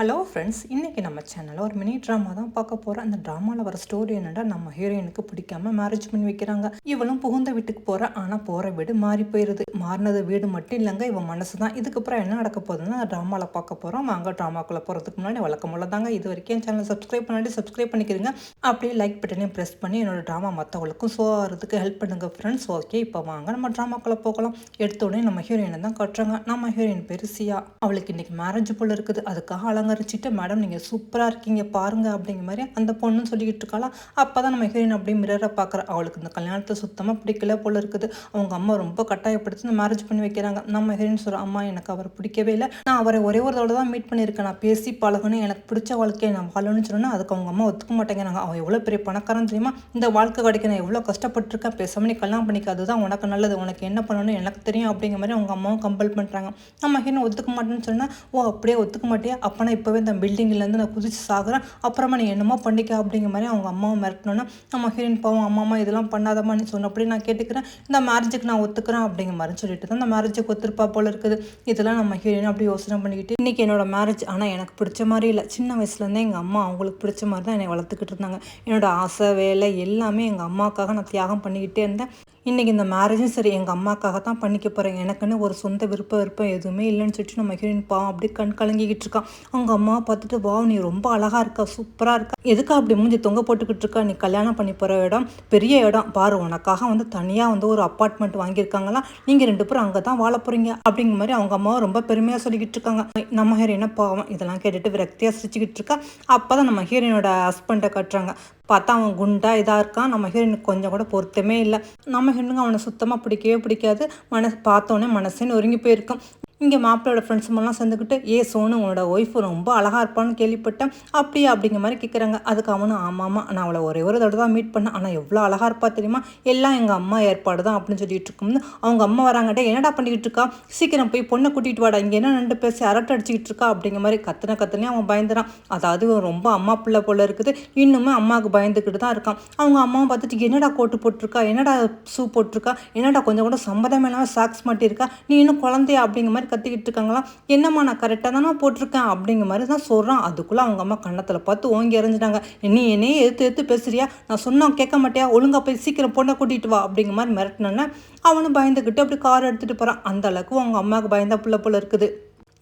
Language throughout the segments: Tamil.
ஹலோ ஃப்ரெண்ட்ஸ், இன்றைக்கி நம்ம சேனலில் ஒரு மினி ட்ராமா தான் பார்க்க போகிறோம். அந்த ட்ராமாவில் வர ஸ்டோரி என்னடா, நம்ம ஹீரோயினுக்கு பிடிக்காம மேரேஜ் பண்ணி வைக்கிறாங்க. இவளும் புகுந்த வீட்டுக்கு போகிற, ஆனால் போகிற வீடு மாறி போயிடுது. மாறினது வீடு மட்டும் இல்லைங்க, இவன் மனசு தான். இதுக்கப்புறம் என்ன நடக்க போகுதுன்னு அந்த ட்ராமாவில் பார்க்க போகிறோம். வாங்க ட்ராமாக்குள்ளே போகிறதுக்கு முன்னாடி வழக்கம் போல தாங்க, இது வரைக்கும் என் சேனலை சப்ஸ்கிரைப் பண்ணிக்கிறீங்க. அப்படியே லைக் பட்டனையும் ப்ரெஸ் பண்ணி என்னோடய ட்ராமா மற்றவங்களுக்கும் ஷோ ஆகிறதுக்கு ஹெல்ப் பண்ணுங்கள் ஃப்ரெண்ட்ஸ். ஓகே, இப்போ வாங்க நம்ம ட்ராமாக்குள்ளே போகலாம். எடுத்த உடனே நம்ம ஹீரோயினை தான் காட்டுறாங்க. நம்ம ஹீரோயின் பேர் சியா. அவளுக்கு இன்றைக்கி மேரேஜ் போல் இருக்குது. அதுக்காக அலங்கரிச்சிட்டு, மேடம் நீங்கள் சூப்பராக இருக்கீங்க பாருங்க அப்படிங்கிற மாதிரி அந்த பொண்ணுன்னு சொல்லிக்கிட்டு இருக்காளா. அப்போ தான் நம்ம ஹீரோயின் அப்படியே மிரரை பார்க்குறா. அவளுக்கு இந்த கல்யாணத்தை சுத்தமாக பிடிக்கல போல இருக்குது. அவங்க அம்மா ரொம்ப கட்டாயப்படுத்தி இந்த மேரேஜ் பண்ணி வைக்கிறாங்க. நம்ம ஹீரோயின் சொல்கிறா, அம்மா எனக்கு அவரை பிடிக்கவே இல்லை, நான் அவரை ஒரே ஒரு தடவை தான் மீட் பண்ணியிருக்கேன், நான் பேசி பழகணும், எனக்கு பிடிச்ச வாழ்க்கையை நான் வாழணும்னு சொன்னால் அதுக்கு அவங்க அம்மா ஒத்துக்க மாட்டேங்கிறாங்க. அவன் எவ்வளோ பெரிய பணக்காரன் தெரியுமா, இந்த வாழ்க்கை கிடைக்க நான் எவ்வளோ கஷ்டப்பட்டிருக்கேன், பேசாமல் நீ கல்யாணம் பண்ணிக்க, அதுதான் உனக்கு நல்லது, உனக்கு என்ன பண்ணணும்னு எனக்கு தெரியும் அப்படிங்கிற மாதிரி அவங்க அம்மாவும் கம்பல் பண்ணுறாங்க. நம்ம ஹீரோயின் ஒத்துக்க மாட்டேன்னு சொன்னால், ஓ அப்படியே ஒத்துக்க மாட்டியா, அப்போ நான் இப்போவே இந்த பில்டிங்லேருந்து நான் குதிச்சு சாகுறேன், அப்புறமா நீ என்னமோ பண்ணிக்க அப்படிங்கிற மாதிரி அவங்க அம்மாவை மிரட்டணுன்னா, நம்ம ஹீரோயின் பாவம், அம்மா இதெல்லாம் பண்ணாதம்மா, நீ சொன்னபடி நான் கேட்டுக்கிறேன், இந்த மேரேஜுக்கு நான் ஒத்துக்கிறேன் அப்படிங்கிற மாதிரி சொல்லிட்டு தான் இந்த மேரேஜுக்கு ஒத்துருப்பா போல இருக்குது. இதெல்லாம் நம்ம ஹீரோயின் அப்படி யோசனை பண்ணிக்கிட்டு, இன்றைக்கி என்னோட மேரேஜ் ஆனால் எனக்கு பிடிச்ச மாதிரி இல்லை, சின்ன வயசுலேருந்தே எங்கள் அம்மா அவங்களுக்கு பிடிச்ச மாதிரி தான் என்னை வளர்த்துக்கிட்டு இருந்தாங்க. என்னோட ஆசை வேலை எல்லாமே எங்கள் அம்மாவுக்காக நான் தியாகம் பண்ணிக்கிட்டே இருந்தேன். இன்றைக்கி இந்த மேரேஜும் சரி எங்கள் அம்மாக்காக தான் பண்ணிக்க போகிறேன், எனக்குன்னு ஒரு சொந்த விருப்பம் எதுவுமே இல்லைன்னு சொல்லிட்டு நம்ம ஹீரோயின் பாவம் அப்படி கண் கலங்கிக்கிட்டு இருக்கான். அவங்க அம்மாவை பார்த்துட்டு, வா நீ ரொம்ப அழகாக இருக்கா, சூப்பராக இருக்கா, எதுக்கா அப்படி மூஞ்சி தொங்க போட்டுக்கிட்டு இருக்கா, நீ கல்யாணம் பண்ணி போகிற இடம் பெரிய இடம் பாரு, உனக்காக தனியாக ஒரு அப்பார்ட்மெண்ட் வாங்கியிருக்காங்களா, நீங்கள் 2 பேரும் அங்கே தான் வாழ போகிறீங்க அப்படிங்கிற மாதிரி அவங்க அம்மாவை ரொம்ப பெருமையாக சொல்லிக்கிட்டு இருக்காங்க. நம்ம ஹீரோயினை பாவம் இதெல்லாம் கேட்டுட்டு விரக்தியாக சிரிச்சுக்கிட்டு இருக்கா. அப்போ தான் நம்ம ஹீரோயினோட ஹஸ்பண்டை கட்டுறாங்க. பார்த்தா அவன் குண்டா இதாக இருக்கான். நம்ம ஹீரோயினுக்கு கொஞ்சம் கூட பொருத்தமே இல்லை. நம்ம ஹீரோனுக்கு அவனை சுத்தமாக பிடிக்கவே பிடிக்காது. பார்த்தோன்னே மனசே நொறுங்கி போயிருக்கும். இங்கே மாப்பிள்ளோட ஃப்ரெண்ட்ஸ் எல்லாம் சேர்ந்துக்கிட்டு, சோனு உன்னோட ஒய்ஃபு ரொம்ப அழகாக இருப்பான்னு கேள்விப்பட்டேன், அப்படியே அப்படிங்கிற மாதிரி கேட்குறாங்க. அதுக்கு அவனும், ஆமாம் நான் அவளை ஒரே ஒரு தடவை தான் மீட் பண்ணேன், ஆனால் எவ்வளோ அழகாக இருப்பா தெரியுமா, எல்லாம் எங்கள் அம்மா ஏற்பாடு தான் அப்படின்னு சொல்லிட்டு இருக்கும்போது அவங்க அம்மா வராங்கட்டே, என்னடா பண்ணிக்கிட்டு இருக்கா, சீக்கிரம் போய் பொண்ணை கூட்டிகிட்டு வாடா, இங்கே என்ன 2 பேசி அரட்டை அடிச்சுக்கிட்டு இருக்கா அப்படிங்கிற மாதிரி கத்துனே அவன் பயந்துறான். அதாவது ரொம்ப அம்மா பிள்ளை போல இருக்குது, இன்னுமே அம்மாவுக்கு பயந்துக்கிட்டு தான் இருக்கான். அவங்க அம்மாவை பார்த்துட்டு, என்னடா கோட்டு போட்டிருக்கா, என்னடா ஷூ போட்டிருக்கா, என்னடா கொஞ்சம் கூட சம்மதம் இல்லாமல் சாக்ஸ் மாட்டியிருக்கா, நீ இன்னும் குழந்தையா அப்படிங்கிற மாதிரி கத்திக்கிட்டு இருக்காங்களாம். என்னம்மா நான் கரெக்டாக தானே போட்டிருக்கேன் அப்படிங்கிற மாதிரி தான் சொல்கிறான். அதுக்குள்ளே அவங்க அம்மா கண்ணத்தில் பார்த்து ஓங்கி எறிஞ்சிட்டாங்க. நீ என்னையே எடுத்து பேசுறியா, நான் சொன்னா கேட்க மாட்டியா, ஒழுங்கா போய் சீக்கிரம் பொண்ணை கூட்டிகிட்டு வா அப்படிங்கிற மாதிரி மிரட்டினோன்னே அவனும் பயந்துக்கிட்டு அப்படி கார் எடுத்துகிட்டு போகிறான். அந்த அளவுக்கு அவங்க அம்மாவுக்கு பயந்தா புள்ள போல இருக்குது.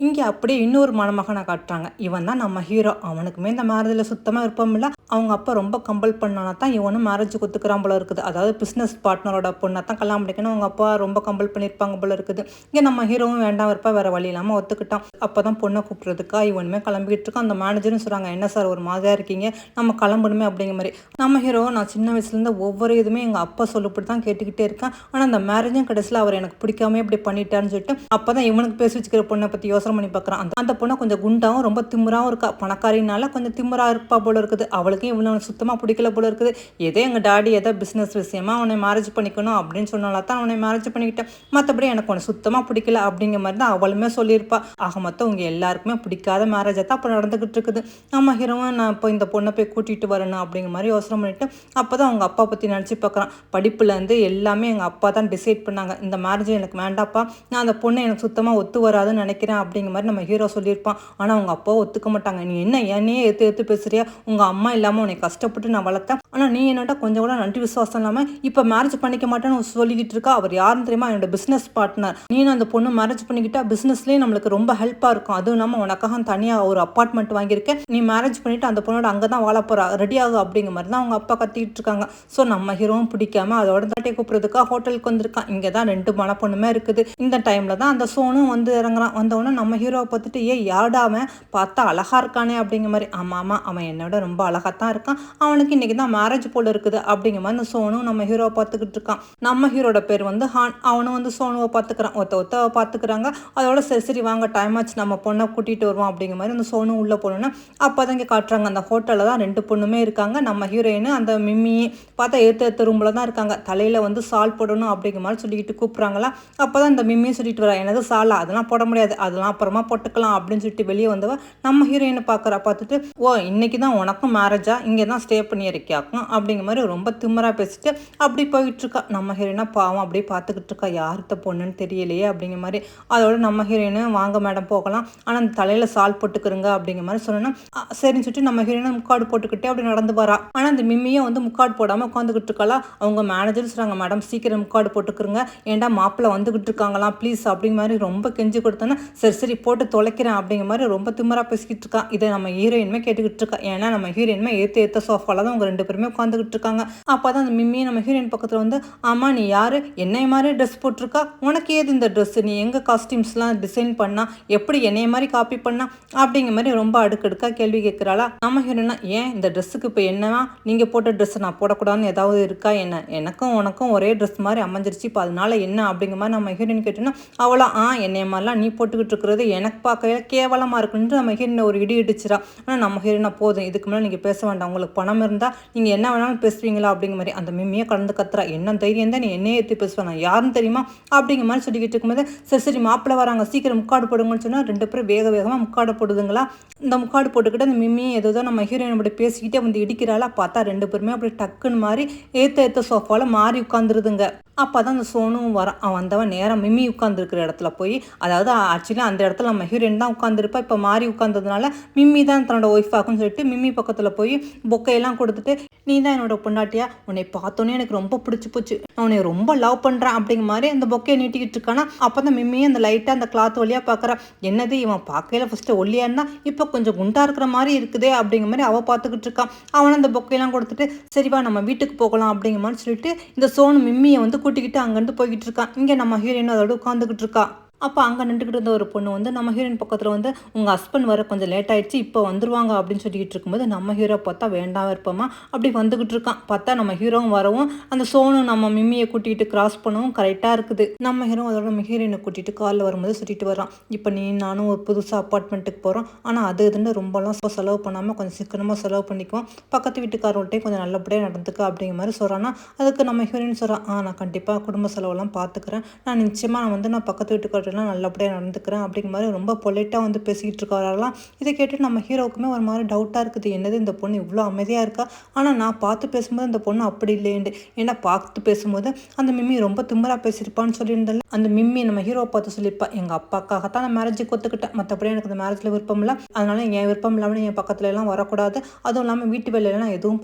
இங்கே அப்படியே இன்னொரு மணமகனை காட்டுறாங்க. இவன் தான் நம்ம ஹீரோ. அவனுக்குமே இந்த மேரேஜில் சுத்தமாக விருப்பம் இல்லை. அவங்க அப்பா ரொம்ப கம்பல் பண்ணானா தான் இவனும் மேரேஜுக்கு ஒத்துக்கிறான் போல இருக்குது. அதாவது பிஸ்னஸ் பார்ட்னரோட பொண்ணை தான் கல்யாணம் பண்ணிக்கணும் அவங்க அப்பா ரொம்ப கம்பல் பண்ணியிருப்பாங்க போல இருக்குது. இங்கே நம்ம ஹீரோவும் வேண்டாம் இருப்பா, வேறு வழி இல்லாமல் ஒத்துக்கிட்டான். அப்போ தான் பொண்ணை கூப்பிட்றதுக்கா இவனுமே கிளம்பிக்கிட்டு இருக்கான். அந்த மேனேஜரும் சொல்கிறாங்க, என்ன சார் ஒரு மாதிரியாக இருக்கீங்க, நம்ம கிளம்பணுமே அப்படிங்கிற மாதிரி. நம்ம ஹீரோ, நான் சின்ன வயசுலேருந்து ஒவ்வொரு இதுவுமே எங்கள் அப்பா சொல்லப்படி தான் கேட்டுக்கிட்டே இருக்கேன், ஆனால் அந்த மேரேஜும் கடைசியில் அவர் எனக்கு பிடிக்காம இப்படி பண்ணிட்டான்னு சொல்லிட்டு அப்போ தான் இவனுக்கு பேசி வச்சுக்கிற பொண்ணை பற்றி யோசனை பண்ணி பார்க்குறான். அந்த பொண்ணை கொஞ்சம் குண்டாகவும் ரொம்ப திமுறாகவும் இருக்கா. பணக்காரினால கொஞ்சம் திமுறா இருப்பா போல இருக்குது. அவளுக்கு இவனை சுத்தமாக பிடிக்கல போல இருக்குது. ஏதோ எங்கள் டாடி ஏதோ பிஸ்னஸ் விஷயமா அவனை மேரேஜ் பண்ணிக்கணும் அப்படின்னு சொன்னால தான் அவனை மேரேஜ் பண்ணிக்கிட்டேன், மற்றபடி எனக்கு உன்னை சுத்தமாக பிடிக்கல அப்படிங்கிற மாதிரி தான் அவளுமே சொல்லியிருப்பா. ஆக மொத்தம் உங்க எல்லாருக்குமே பிடிக்காத மேரேஜை தான் அப்போ நடந்துக்கிட்டு இருக்குது. நம்ம ஹீரோவும், நான் இப்போ இந்த பொண்ணை போய் கூட்டிகிட்டு வரணும் அப்படிங்கிற மாதிரி யோசனை பண்ணிட்டு அப்போ தான் அவங்க அப்பா பற்றி நினச்சி பார்க்குறான். படிப்புலேருந்து எல்லாமே எங்கள் அப்பா தான் டிசைட் பண்ணாங்க, இந்த மேரேஜ் எனக்கு வேண்டாப்பா, நான் அந்த பொண்ணை எனக்கு சுத்தமாக ஒத்து வராதுன்னு நினைக்கிறேன் அப்படிங்கிற மாதிரி நம்ம ஹீரோ சொல்லியிருப்பான். ஆனால் அவங்க அப்பா ஒத்துக்க மாட்டாங்க. நீ என்ன என்னையே எடுத்து பேசுறியா, உங்கள் அம்மா இல்லாமல் உன்னை கஷ்டப்பட்டு நான் வளர்த்தேன், ஆனால் நீ என்னோட கொஞ்சம் கூட நன்றி விசுவாசம் இல்லாமல் இப்போ மேரேஜ் பண்ணிக்க மாட்டேன்னு சொல்லிக்கிட்டு இருக்கா. அவர் யாருன்னு தெரியுமா, என்னோட பிஸ்னஸ் பார்ட்னர். நீனும் அந்த பொண்ணு மேரேஜ் பண்ணிக்கிட்டா பிஸ்னஸ்லேயே நம்மளுக்கு ரொம்ப ஹெல்ப்பாக இருக்கும். அதுவும் இல்லாமல் உனக்காக தனியாக ஒரு அப்பார்ட்மெண்ட் வாங்கியிருக்கேன், நீ மேரேஜ் பண்ணிவிட்டு அந்த பொண்ணோட அங்கே தான் வாழ போகிறா, ரெடி ஆகும் அப்படிங்கிற மாதிரி தான் அவங்க அப்பா கத்திக்கிட்டு இருக்காங்க. ஸோ நம்ம ஹீரோவும் பிடிக்காம அதோட தாட்டை கூப்பிட்றதுக்காக ஹோட்டலுக்கு வந்திருக்கான். இங்கே தான் 2 மணப்பொண்ணுமே இருக்குது. இந்த டைமில் தான் அந்த சோனும் இறங்குறான். வந்தவொடனே நம்ம ஹீரோவை பார்த்துட்டு, யாடாம பார்த்தா அழகா இருக்கானே அப்படிங்கிற மாதிரி. ஆமாம் அவன் என்னோட ரொம்ப அழகாக தான் இருக்கான், அவனுக்கு இன்றைக்கி தான் மேரேஜ் போல இருக்குது அப்படிங்கிற மாதிரி சோனும் நம்ம ஹீரோவை பார்த்துக்கிட்டு இருக்கான். நம்ம ஹீரோட பேர் ஹான். அவனும் சோனுவை பார்த்துக்கிறான். ஒத்த பார்த்துக்கிறாங்க. அதோட சரி வாங்க டைம் ஆச்சு, நம்ம பொண்ணை கூட்டிகிட்டு வருவோம் அப்படிங்கிற மாதிரி அந்த சோனும் உள்ளே போனோன்னா அப்போ தான் இங்கே காட்டுறாங்க. அந்த ஹோட்டலில் தான் 2 பொண்ணுமே இருக்காங்க. நம்ம ஹீரோயின் அந்த மிம்மி பார்த்தா ஏற்ற ரூமில் தான் இருக்காங்க. தலையில் சால் போடணும் அப்படிங்கிற மாதிரி சொல்லிக்கிட்டு கூப்பிட்றாங்களா. அப்போ தான் இந்த மிம்மியும் சொல்லிட்டு வரா, எனது சாலா அதெல்லாம் போட முடியாது, அதெல்லாம் அப்புறமா போட்டுக்கலாம் அப்படின்னு சொல்லிட்டு வெளியே வந்தவ நம்ம ஹீரோயினை பார்த்துட்டு, ஓ இன்னைக்கு தான் உனக்கும் மேரேஜா, இங்கே தான் ஸ்டே பண்ணி இருக்கியாக்கும் அப்படிங்கிற மாதிரி ரொம்ப திமிரா பேசிட்டு அப்படி போயிட்டு இருக்கா. நம்ம ஹீரோயினா பாவம் அப்படியே பார்த்துக்கிட்டு இருக்கா, யார்கிட்ட பொண்ணுன்னு தெரியலையே அப்படிங்கிற மாதிரி. அதோட நம்ம ஹீரோயினு வாங்க மேடம் போகலாம், ஆனால் அந்த தலையில சால் போட்டுக்கிறங்க அப்படிங்கிற மாதிரி சொன்னா சரின்னு சொல்லிட்டு நம்ம ஹீரோயினை முக்காடு போட்டுக்கிட்டே அப்படி நடந்து வரா. ஆனால் அந்த மிம்மியை வந்து முக்காடு போடாமல் உட்காந்துக்கிட்டு இருக்காளா. அவங்க மேனேஜர் சொல்றாங்க, மேடம் சீக்கிரம் முக்காடு போட்டுக்கிறங்க, ஏன்டா மாப்பிள்ளை வந்துகிட்டு இருக்காங்களாம் ப்ளீஸ் அப்படிங்கிற மாதிரி ரொம்ப கெஞ்சி கொடுத்தோன்னா சரி சரி போட்டு தொலைக்கிறேன் அப்படிங்கிற மாதிரி ரொம்ப திமிரா பேசிக்கிட்டு இருக்கா. இதை நம்ம ஹீரோயினுமே கேட்டுக்கிட்டு இருக்கா. ஏன்னா நம்ம ஹீரோயினுமே ஏற்ற சோஃபால தான் அவங்க 2 பேருமே உட்காந்துக்கிட்டு இருக்காங்க. அப்போ தான் அந்த மிம்மி நம்ம ஹீரோயின் பக்கத்தில் வந்து, ஆமா நீ யாரு, என்னைய மாதிரி ட்ரெஸ் போட்டிருக்கா, உனக்கு ஏது இந்த ட்ரெஸ், நீ எங்கே காஸ்டியூம்ஸ்லாம் டிசைன் பண்ணா, எப்படி என்னைய மாதிரி காப்பி பண்ணா அப்படிங்கிற மாதிரி ரொம்ப அடுக்கடுக்காக கேள்வி கேட்குறாளா. நம்ம ஹீரோயினா ஏன் இந்த ட்ரெஸ்ஸுக்கு இப்போ என்னவா, நீங்கள் போட்ட ட்ரெஸ் நான் போடக்கூடாதுன்னு ஏதாவது இருக்கா என்ன, எனக்கும் உனக்கும் ஒரே ட்ரெஸ் மாதிரி அமைஞ்சிருச்சு இப்போ அதனால என்ன அப்படிங்கிற மாதிரி நம்ம ஹீரோயின் கேட்டோன்னா அவளா என்னைய மாதிரிலாம் நீ போட்டுக்கிட்டு இருக்கிறது எனக்கு பார்க்க கேவலமாக இருக்குன்ட்டு நம்ம ஹீரோயின் ஒரு இடி இடிச்சிடா. ஆனால் நம்ம ஹீரோயினா போதும் இதுக்கு மேலே நீங்கள் பேச வேண்டாம், உங்களுக்கு பணம் இருந்தால் நீங்கள் என்ன வேணாலும் பேசுவீங்களா அப்படிங்கிற மாதிரி அந்த மிம்மியை கடந்து கத்துறா. என்ன தைரியம் தான் நீ என்னையே ஏற்றி பேசுவேன், நான் யாருன்னு தெரியுமா அப்படிங்கிற மாதிரி சொல்லிக்கிட்டு இருக்கும்போது சரி சரி மாப்பிள்ளை வராங்க சீக்கிரம் முக்காடு போடுங்கன்னு சொன்னால் 2 பேரும் வேகமாக முக்காடு போடுதுங்களா. இந்த முக்காடு போட்டுக்கிட்டு அந்த மிம்மியை ஏதோ நம்ம ஹீரோயின் அப்படி பேசிக்கிட்டே வந்து இடிக்கிறாளா. பார்த்தா 2 பேருமே அப்படி டக்குன்னு மாதிரி ஏற்ற சோஃபாவில் மாறி உட்காந்துருதுங்க. அப்போ தான் அந்த சோனும் அவன் வந்தவன் நேரம் மிம்மி உட்காந்துருக்கிற இடத்துல போய், அதாவது ஆக்சுவலி அந்த இடத்துல நம்ம ஹீரோயின் தான் உட்காந்துருப்பா, இப்போ மாறி உட்காந்ததுனால மிம்மி தான் தன்னோட ஒய்ஃப் ஆகும்னு சொல்லிட்டு மிம்மி பக்கத்தில் போய் பொக்கையெல்லாம் கொடுத்துட்டு, நீ தான் என்னோட பொண்டாட்டியா, உன்னை பார்த்தோன்னே எனக்கு ரொம்ப பிடிச்சி போச்சு, நான் உன்னை ரொம்ப லவ் பண்ணுறேன் அப்படிங்கிற மாதிரி அந்த பொக்கையை நீட்டிக்கிட்டு இருக்கானா. அப்போ தான் மிம்மியை அந்த லைட்டாக அந்த கிளாத் வழியாக பார்க்குறா. என்னது இவன் பார்க்கையில ஃபஸ்ட்டு ஒல்லியா இருந்தா இப்போ கொஞ்சம் குண்டா இருக்கிற மாதிரி இருக்குதே அப்படிங்கிற மாதிரி அவள் பார்த்துக்கிட்டு இருக்கான். அவனை அந்த பொக்கையெல்லாம் கொடுத்துட்டு சரிவா நம்ம வீட்டுக்கு போகலாம் அப்படிங்கிற மாதிரி சொல்லிட்டு இந்த சோனு மிம்மியை வந்து கூட்டிக்கிட்டு அங்கேருந்து போய்கிட்டு இருக்கான். இங்கே நம்ம ஹீரோயின் அதோட உட்காந்துக்கிட்டு இருக்கா. அப்போ அங்கே நின்றுக்கிட்டு இருந்த ஒரு பொண்ணு வந்து நம்ம ஹீரோயின் பக்கத்தில் வந்து, உங்கள் ஹஸ்பண்ட் வர கொஞ்சம் லேட் ஆகிடுச்சு இப்போ வந்துருவாங்க அப்படின்னு சொல்லிக்கிட்டு இருக்கும்போது நம்ம ஹீரோ பார்த்தா வேண்டாம் இருப்போமா அப்படி வந்துக்கிட்டு இருக்கான். பார்த்தா நம்ம ஹீரோவும் வரவும் அந்த சோனு நம்ம மிம்மியை கூட்டிகிட்டு கிராஸ் பண்ணவும் கரெக்டாக இருக்குது. நம்ம ஹீரோ அதோட நம்ம ஹீரோயினை கூட்டிகிட்டு காலில் வரும்போது சுட்டிட்டு வரான். இப்போ நீ நானும் ஒரு புதுசாக அப்பார்ட்மெண்ட்டுக்கு போகிறோம், ஆனால் அது இதுன்னு ரொம்பலாம் செலவு பண்ணாமல் கொஞ்சம் சிக்கனமாக செலவு பண்ணிக்குவோம், பக்கத்து வீட்டுக்காரர்கிட்டையும் கொஞ்சம் நல்லபடியாக நடந்துக்க அப்படிங்கிற மாதிரி சொல்கிறான்னா. அதுக்கு நம்ம ஹீரோயின் சொல்கிறான், நான் கண்டிப்பாக குடும்ப செலவெல்லாம் பார்த்துக்கிறேன், நான் நிச்சயமாக நான் பக்கத்து வீட்டுக்காரர் நல்லபடியாக நடந்துக்கிறேன் அப்படிங்கிற மாதிரி ரொம்ப பொலைட்டாக வந்து பேசிக்கிட்டு இருக்காராலாம். இதை கேட்டு நம்ம ஹீரோவுக்குமே ஒரு மாதிரி டவுட்டாக இருக்குது, என்னது இந்த பொண்ணு இவ்வளோ அமைதியாக இருக்கா, ஆனால் நான் பார்த்து பேசும்போது இந்த பொண்ணு அப்படி இல்லையேண்டு. ஏன்னா பார்த்து பேசும்போது அந்த மிம்மி ரொம்ப திமிரா பேசியிருப்பான்னு சொல்லியிருந்தால அந்த மிம்மி நம்ம ஹீரோவை பார்த்து சொல்லியிருப்பா, எங்கள் அப்பாக்காகத்தான் நான் மேரேஜுக்கு ஒத்துக்கிட்டேன், மற்றபடி எனக்கு அந்த மேரேஜில் விருப்பம் இல்லை, அதனால என் விருப்பம் இல்லாமல் என் பக்கத்துல எல்லாம் வரக்கூடாது, அதுவும் இல்லாமல் வீட்டு வேலையெல்லாம் நான் எதுவும்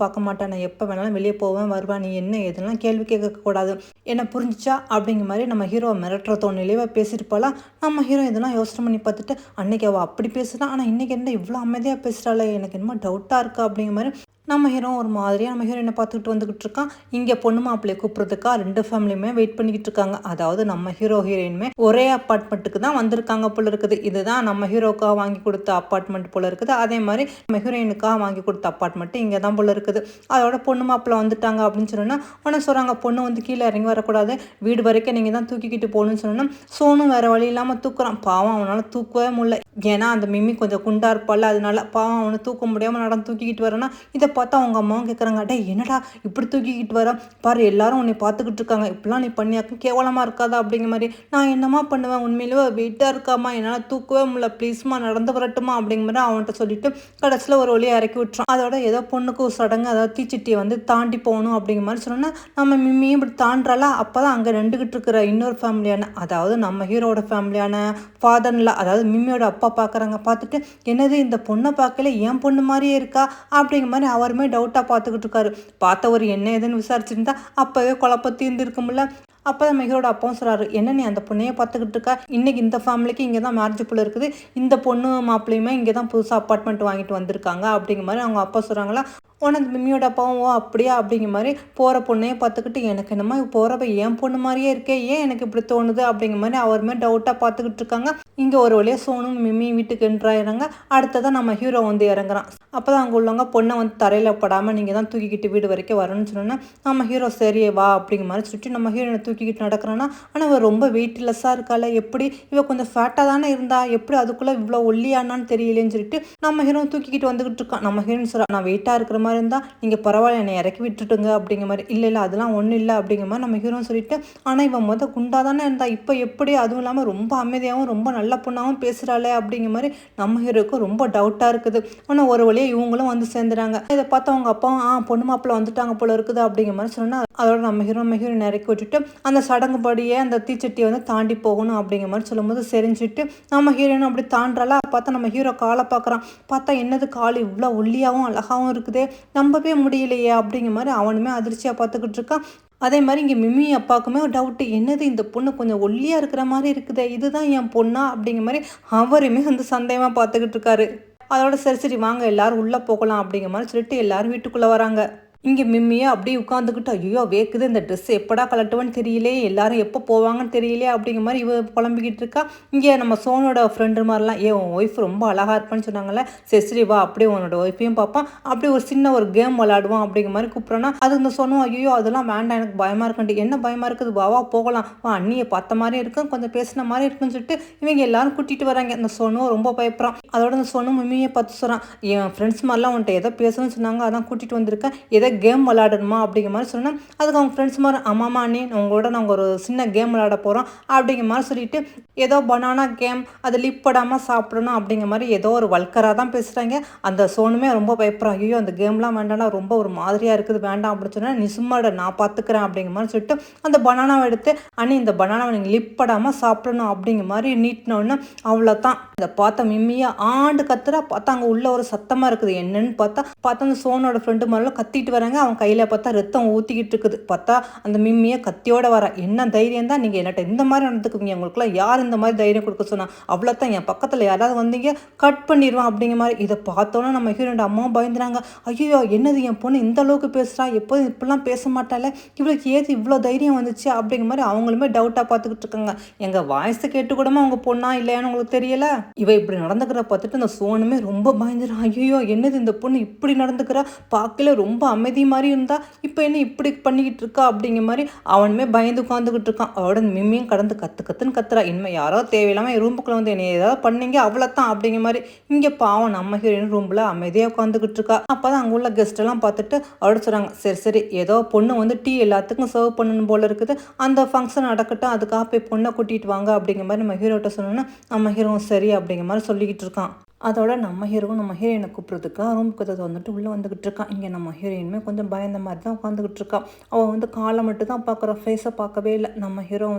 பார்க்க மாட்டேன், நான் எப்போ வேணாலும் வெளியே போவேன் வருவேன், நீ என்ன எதுலாம் கேள்வி கேட்கக்கூடாது, என்ன புரிஞ்சிச்சா அப்படிங்கிற மாதிரி நம்ம ஹீரோவை மிரட்டுற தோணிலேயே பேசியிருப்பாளா. நம்ம ஹீரோ இதெல்லாம் யோசனை பண்ணி பார்த்துட்டு, அன்னைக்கு அவள் அப்படி பேசுதான், ஆனால் இன்னைக்கு என்ன இவ்வளோ அமைதியாக பேசுகிறாள், எனக்கு என்னமோ டவுட்டாக இருக்கா அப்படிங்கிற மாதிரி நம்ம ஹீரோ ஒரு மாதிரியாக நம்ம ஹீரோயினை பார்த்துக்கிட்டு வந்துக்கிட்டு இருக்கான். இங்கே பொண்ணு மாப்பிள்ளையை கூப்பிட்றதுக்கா 2 ஃபேமிலியுமே வெயிட் பண்ணிக்கிட்டு இருக்காங்க. அதாவது நம்ம ஹீரோ ஹீரோயினுமே ஒரே அப்பார்ட்மெண்ட்டுக்கு தான் வந்திருக்காங்க போல இருக்குது. இதுதான் நம்ம ஹீரோக்காக வாங்கி கொடுத்த அப்பார்ட்மெண்ட் போல இருக்குது. அதே மாதிரி நம்ம ஹீரோயினுக்காக வாங்கி கொடுத்த அப்பார்ட்மெண்ட்டு இங்கே தான் போல இருக்குது. அதோட பொண்ணு மாப்பிள்ளை வந்துட்டாங்க அப்படின்னு சொன்னோன்னா உடனே சொல்கிறாங்க, பொண்ணு வந்து கீழே இறங்கி வரக்கூடாது, வீடு வரைக்கும் நீங்கள் தான் தூக்கிக்கிட்டு போகணும்னு சொன்னோன்னா சோனும் வேறு வழி இல்லாமல் தூக்குறான். பாவம் அவனால் தூக்கவே முடியல, ஏன்னா அந்த மிம்மி கொஞ்சம் குண்டா இருப்பாள், அதனால பாவம் அவனை தூக்க முடியாமல் நடந்து தூக்கிக்கிட்டு வரேன்னா. இதை பார்த்தா அவங்க அம்மாவும் கேட்குறாங்க, டே என்னடா இப்படி தூக்கிக்கிட்டு வர, பாரு எல்லாரும் உன்னை பார்த்துக்கிட்டு இருக்காங்க, இப்படிலாம் நீ பண்ணியாக்கும் கேவலமாக இருக்காதா அப்படிங்கிற மாதிரி. நான் என்னமா பண்ணுவேன், உண்மையிலேயே வெயிட்டாக இருக்காமா, என்னால் தூக்கவே முடியல, ப்ளீஸ்மா நடந்து வரட்டுமா அப்படிங்கிற மாதிரி அவன்கிட்ட சொல்லிட்டு கடைசியில் ஒரு வழியை இறக்கி விட்டுறான். அதோட ஏதோ பொண்ணுக்கு ஒரு சடங்கு, அதாவது தீச்சட்டியை வந்து தாண்டி போகணும் அப்படிங்கிற மாதிரி சொன்னோன்னா நம்ம மிம்மியும் இப்படி தாண்டாலா. அப்போ தான் அங்கே நின்றுக்கிட்டு இருக்கிற இன்னொரு ஃபேமிலியான, அதாவது நம்ம ஹீரோட ஃபேமிலியான ஃபாதர்ல, அதாவது மிம்மியோட அப்பா பார்க்குறாங்க. பார்த்துட்டு என்னது இந்த பொண்ணை பார்க்கல என் பொண்ணு மாதிரியே இருக்கா அப்படிங்கிற மாதிரி அவருமே டவுட்டாக பார்த்துக்கிட்டு இருக்காரு. பார்த்தவர் என்ன ஏதுன்னு விசாரிச்சுருந்தா அப்போவே குழப்பம் தீர்ந்துருக்கும்ல. அப்போ தான் ஹீரோட அப்பாவும் சொல்கிறாரு, என்ன நீ அந்த பொண்ணையே பார்த்துக்கிட்டு இருக்கா, இன்றைக்கி இந்த ஃபேமிலிக்கு இங்கே தான் மேரேஜ் போல இருக்குது, இந்த பொண்ணு மாப்பிள்ளையுமே இங்கே தான் புதுசாக அப்பார்ட்மெண்ட் வாங்கிட்டு வந்திருக்காங்க அப்படிங்கிற மாதிரி அவங்க அப்பா சொல்கிறாங்களா. உனக்கு மிம்மியோட அப்பாவும் அப்படியா அப்படிங்கிற மாதிரி போகிற பொண்ணையே பார்த்துக்கிட்டு, எனக்கு என்னமோ போகிறப்ப என் பொண்ணு மாதிரியே இருக்கே, ஏன் எனக்கு இப்படி தோணுது அப்படிங்கிற மாதிரி அவருமே டவுட்டாக பார்த்துக்கிட்டு இருக்காங்க. இங்கே ஒரு வழியாக சோனும் மிம்மி வீட்டுக்கு என்ட்ராயிறாங்க. அடுத்ததான் நம்ம ஹீரோ வந்து இறங்குறான். அப்போ தான் அங்கே உள்ளவங்க பொண்ணை வந்து தரையில் படாமல் நீங்கள் தான் தூக்கிக்கிட்டு வீடு வரைக்கும் வரணும்னு சொன்னோன்னா நம்ம ஹீரோ சரியே வா அப்படிங்கிற மாதிரி சுற்றி நம்ம ஹீரோனை தூக்கிக்கிட்டு நடக்கிறான்னா. ஆனால் இவ ரொம்ப வெயிட்லெஸ்ஸாக இருக்கால, எப்படி இவ கொஞ்சம் ஃபேட்டாக தானே இருந்தா, எப்படி அதுக்குள்ளே இவ்வளோ ஒல்லியானான்னு தெரியலேன்னு சொல்லிட்டு நம்ம ஹீரோ தூக்கிக்கிட்டு வந்துக்கிட்டு இருக்கான். நம்ம ஹீரோன்னு சொல்கிறா, நான் வெயிட்டாக இருக்கிற மாதிரி இருந்தால் நீங்கள் பரவாயில்ல என்னை இறக்கி விட்டுட்டுங்க அப்படிங்கிற மாதிரி. இல்லை அதெல்லாம் ஒன்றும் இல்லை அப்படிங்கிற மாதிரி நம்ம ஹீரோன்னு சொல்லிட்டு, ஆனால் இவன் குண்டா தானே இருந்தா இப்போ எப்படி, அதுவும் இல்லாமல் ரொம்ப அமைதியாகவும் ரொம்ப நல்ல பொண்ணாகவும் பேசுகிறாளே அப்படிங்கிற மாதிரி நம்ம ஹீரோக்கு ரொம்ப டவுட்டாக இருக்குது. ஆனால் ஒரு வழியாக இவங்களும் சேர்ந்துறாங்க. இதை பார்த்து அவங்க அப்பாவும் பொண்ணு மாப்பிள்ளை வந்துட்டாங்க போல இருக்குது அப்படிங்கிற மாதிரி சொன்னால், அதோட நம்ம ஹீரோயின் இறக்கி விட்டுட்டு அந்த சடங்குபடியே அந்த தீச்சட்டியை தாண்டி போகணும் அப்படிங்கிற மாதிரி சொல்லும்போது செறிஞ்சிட்டு நம்ம ஹீரோயின் அப்படி தாண்டால பார்த்தா நம்ம ஹீரோ காலை பார்க்குறான். பார்த்தா என்னது கால் இவ்வளோ ஒல்லியாகவும் அழகாகவும் இருக்குதே, நம்பவே முடியலையே அப்படிங்கிற மாதிரி அவனுமே அதிர்ச்சியாக பார்த்துக்கிட்டு இருக்கான். அதே மாதிரி இங்கே மிம்மி அப்பாவுக்குமே ஒரு டவுட்டு, என்னது இந்த பொண்ணு கொஞ்சம் ஒல்லியாக இருக்கிற மாதிரி இருக்குதே, இதுதான் என் பொண்ணா அப்படிங்கிற மாதிரி அவருமே சந்தேகமாக பார்த்துக்கிட்டு இருக்காரு. அதோட சரி வாங்க எல்லாரும் உள்ளே போகலாம் அப்படிங்கிற மாதிரி சொல்லிட்டு எல்லாரும் வீட்டுக்குள்ளே வராங்க. இங்கே மிம்மியே அப்படியே உட்காந்துக்கிட்டு, ஐயோ வேக்குது, இந்த ட்ரெஸ் எப்படா கலட்டுவேன்னு தெரியலே, எல்லாரும் எப்போ போவாங்கன்னு தெரியலே அப்படிங்கிற மாதிரி இவ புலம்பிக்கிட்டு இருக்கா. இங்கே நம்ம சோனோட ஃப்ரெண்டு மாதிரிலாம், உன் ஒய்ஃப் ரொம்ப அழகாக இருப்பான்னு சொன்னாங்கல்ல, சரி வா அப்படியே உன்னோட ஒய்ஃபையும் பார்ப்பான், அப்படியே ஒரு சின்ன ஒரு கேம் விளாடுவான் அப்படிங்கிற மாதிரி கூப்பிட்றோன்னா, அது இந்த சொன்னோம், ஐயோ அதெல்லாம் வேண்டாம் எனக்கு பயமாக இருக்குன்ட்டு. என்ன பயமாக இருக்குது, வா போகலாம், வா அண்ணியை பார்த்த மாதிரி இருக்கும், கொஞ்சம் பேசின மாதிரி இருக்குன்னு சொல்லிட்டு இவங்க எல்லாரும் கூட்டிகிட்டு வராங்க. இந்த சொன்னும் ரொம்ப பயப்படுறான். அதோட இந்த சொன்னும் மிம்மியை பார்த்து சொல்கிறான், என் ஃப்ரெண்ட்ஸ் மாதிரிலாம் உன்ட்ட ஏதோ பேசணும்னு சொன்னாங்க, அதான் கூட்டிகிட்டு வந்திருக்கேன், ஏதோ கேம் விளையாடணுமா அப்படிங்கிற மாதிரி சொன்னால், அதுக்கு அவங்க ஃப்ரெண்ட்ஸ் மாதிரி ஆமாம்மா அண்ணி உங்களோட நாங்கள் ஒரு சின்ன கேம் விளையாட போகிறோம் அப்படிங்கிற மாதிரி சொல்லிட்டு, ஏதோ பனானா கேம், அது லிப் படாமல் சாப்பிடணும் அப்படிங்கிற மாதிரி ஏதோ ஒரு வல்கராக தான் பேசுகிறாங்க. அந்த சோனுமே ரொம்ப பயப்படுறான், ஐயோ அந்த கேம்லாம் வேண்டாம்னா ரொம்ப ஒரு மாதிரியாக இருக்குது, வேண்டாம் அப்படின்னு சொன்னால், நீ சும்மாட நான் பார்த்துக்கிறேன் அப்படிங்கிற மாதிரி சொல்லிட்டு அந்த பனானாவை எடுத்து, அண்ணி இந்த பனானாவை நீங்கள் லிப் படாமல் சாப்பிடணும் அப்படிங்கிற மாதிரி நீட்டினோன்னு அவ்வளோதான். இதை பார்த்த மிம்மியை ஆண்டு கத்துறா. பார்த்தா அங்கே உள்ள ஒரு சத்தமாக இருக்குது, என்னன்னு பார்த்தா அந்த சோனோட ஃப்ரெண்டு மாதிரிலாம் கத்திட்டு வராங்க. அவன் கையில் பார்த்தா ரத்தம் ஊற்றிக்கிட்டு இருக்குது. பார்த்தா அந்த மிம்மியை கத்தியோட வர, என்ன தைரியம் தான் நீங்கள் என்கிட்ட இந்த மாதிரி நடந்துக்குவீங்க, உங்களுக்குலாம் யார் இந்த மாதிரி தைரியம் கொடுக்க சொன்னா, அவ்வளோதான் என் பக்கத்தில் யாராவது வந்தீங்க கட் பண்ணிடுவான் அப்படிங்கிற மாதிரி. இதை பார்த்தோன்னா நம்ம ஹீரோட அம்மாவும் பயந்துறாங்க. ஐயோ என்னது என் பொண்ணு இந்த அளவுக்கு பேசுகிறா, எப்போதும் இப்படிலாம் பேச மாட்டால, இவளுக்கு ஏது இவ்வளோ தைரியம் வந்துச்சு அப்படிங்கிற மாதிரி அவங்களுமே டவுட்டாக பார்த்துக்கிட்டு இருக்காங்க. எங்கள் வாய்ஸை கேட்டு கூடமா அவங்க பொண்ணா இல்லையான்னு உங்களுக்கு தெரியல. இவ இப்படி நடந்துக்கிற பார்த்துட்டு அந்த சோனுமே ரொம்ப பயந்துறான். ஐயோ என்னது இந்த பொண்ணு இப்படி நடந்துக்கிறா, பார்க்கல ரொம்ப அமைதி மாதிரி இருந்தா, இப்போ என்ன இப்படி பண்ணிக்கிட்டு இருக்கா அப்படிங்கிற மாதிரி அவனுமே பயந்து உட்காந்துக்கிட்டு இருக்கான். அவரோட மிம்மியும் கடந்து கத்துன்னு கத்துறா, இனிமேல் யாரோ தேவையில்லாமல் ரூமுக்குள்ள வந்து என்னை ஏதாவது பண்ணீங்க அவ்வளோத்தான் அப்படிங்கிற மாதிரி. இங்கே பாவம் நம்ம ஹீரோயின் ரூமில் அமைதியாக உட்காந்துக்கிட்டு இருக்கா. அப்போ தான் அங்கே உள்ள கெஸ்ட் எல்லாம் பார்த்துட்டு அவரோட சொல்கிறாங்க, சரி ஏதோ பொண்ணு டீ எல்லாத்துக்கும் சர்வ் பண்ணணும் போல இருக்குது, அந்த ஃபங்க்ஷன் நடக்கட்டும், அதுக்காக போய் பொண்ணை கூட்டிகிட்டு வாங்க அப்படிங்கிற மாதிரி நம்ம ஹீரோட்ட சொன்னோன்னா நம்ம ஹீரோவும் சரி அப்படிங்கிற மாதிரி சொல்லிக்கிட்டு இருக்கான். அதோட நம்ம ஹீரோவும் நம்ம ஹீரோயினை கூப்பிட்றதுக்கு ரூமுக்கு உள்ளே வந்துக்கிட்டு இருக்கான். இங்கே நம்ம ஹீரோயினுமே கொஞ்சம் பயந்த மாதிரி தான் உட்காந்துக்கிட்டு இருக்கான். அவள் காலை மட்டும் தான் பார்க்குற, ஃபேஸை பார்க்கவே இல்லை. நம்ம ஹீரோ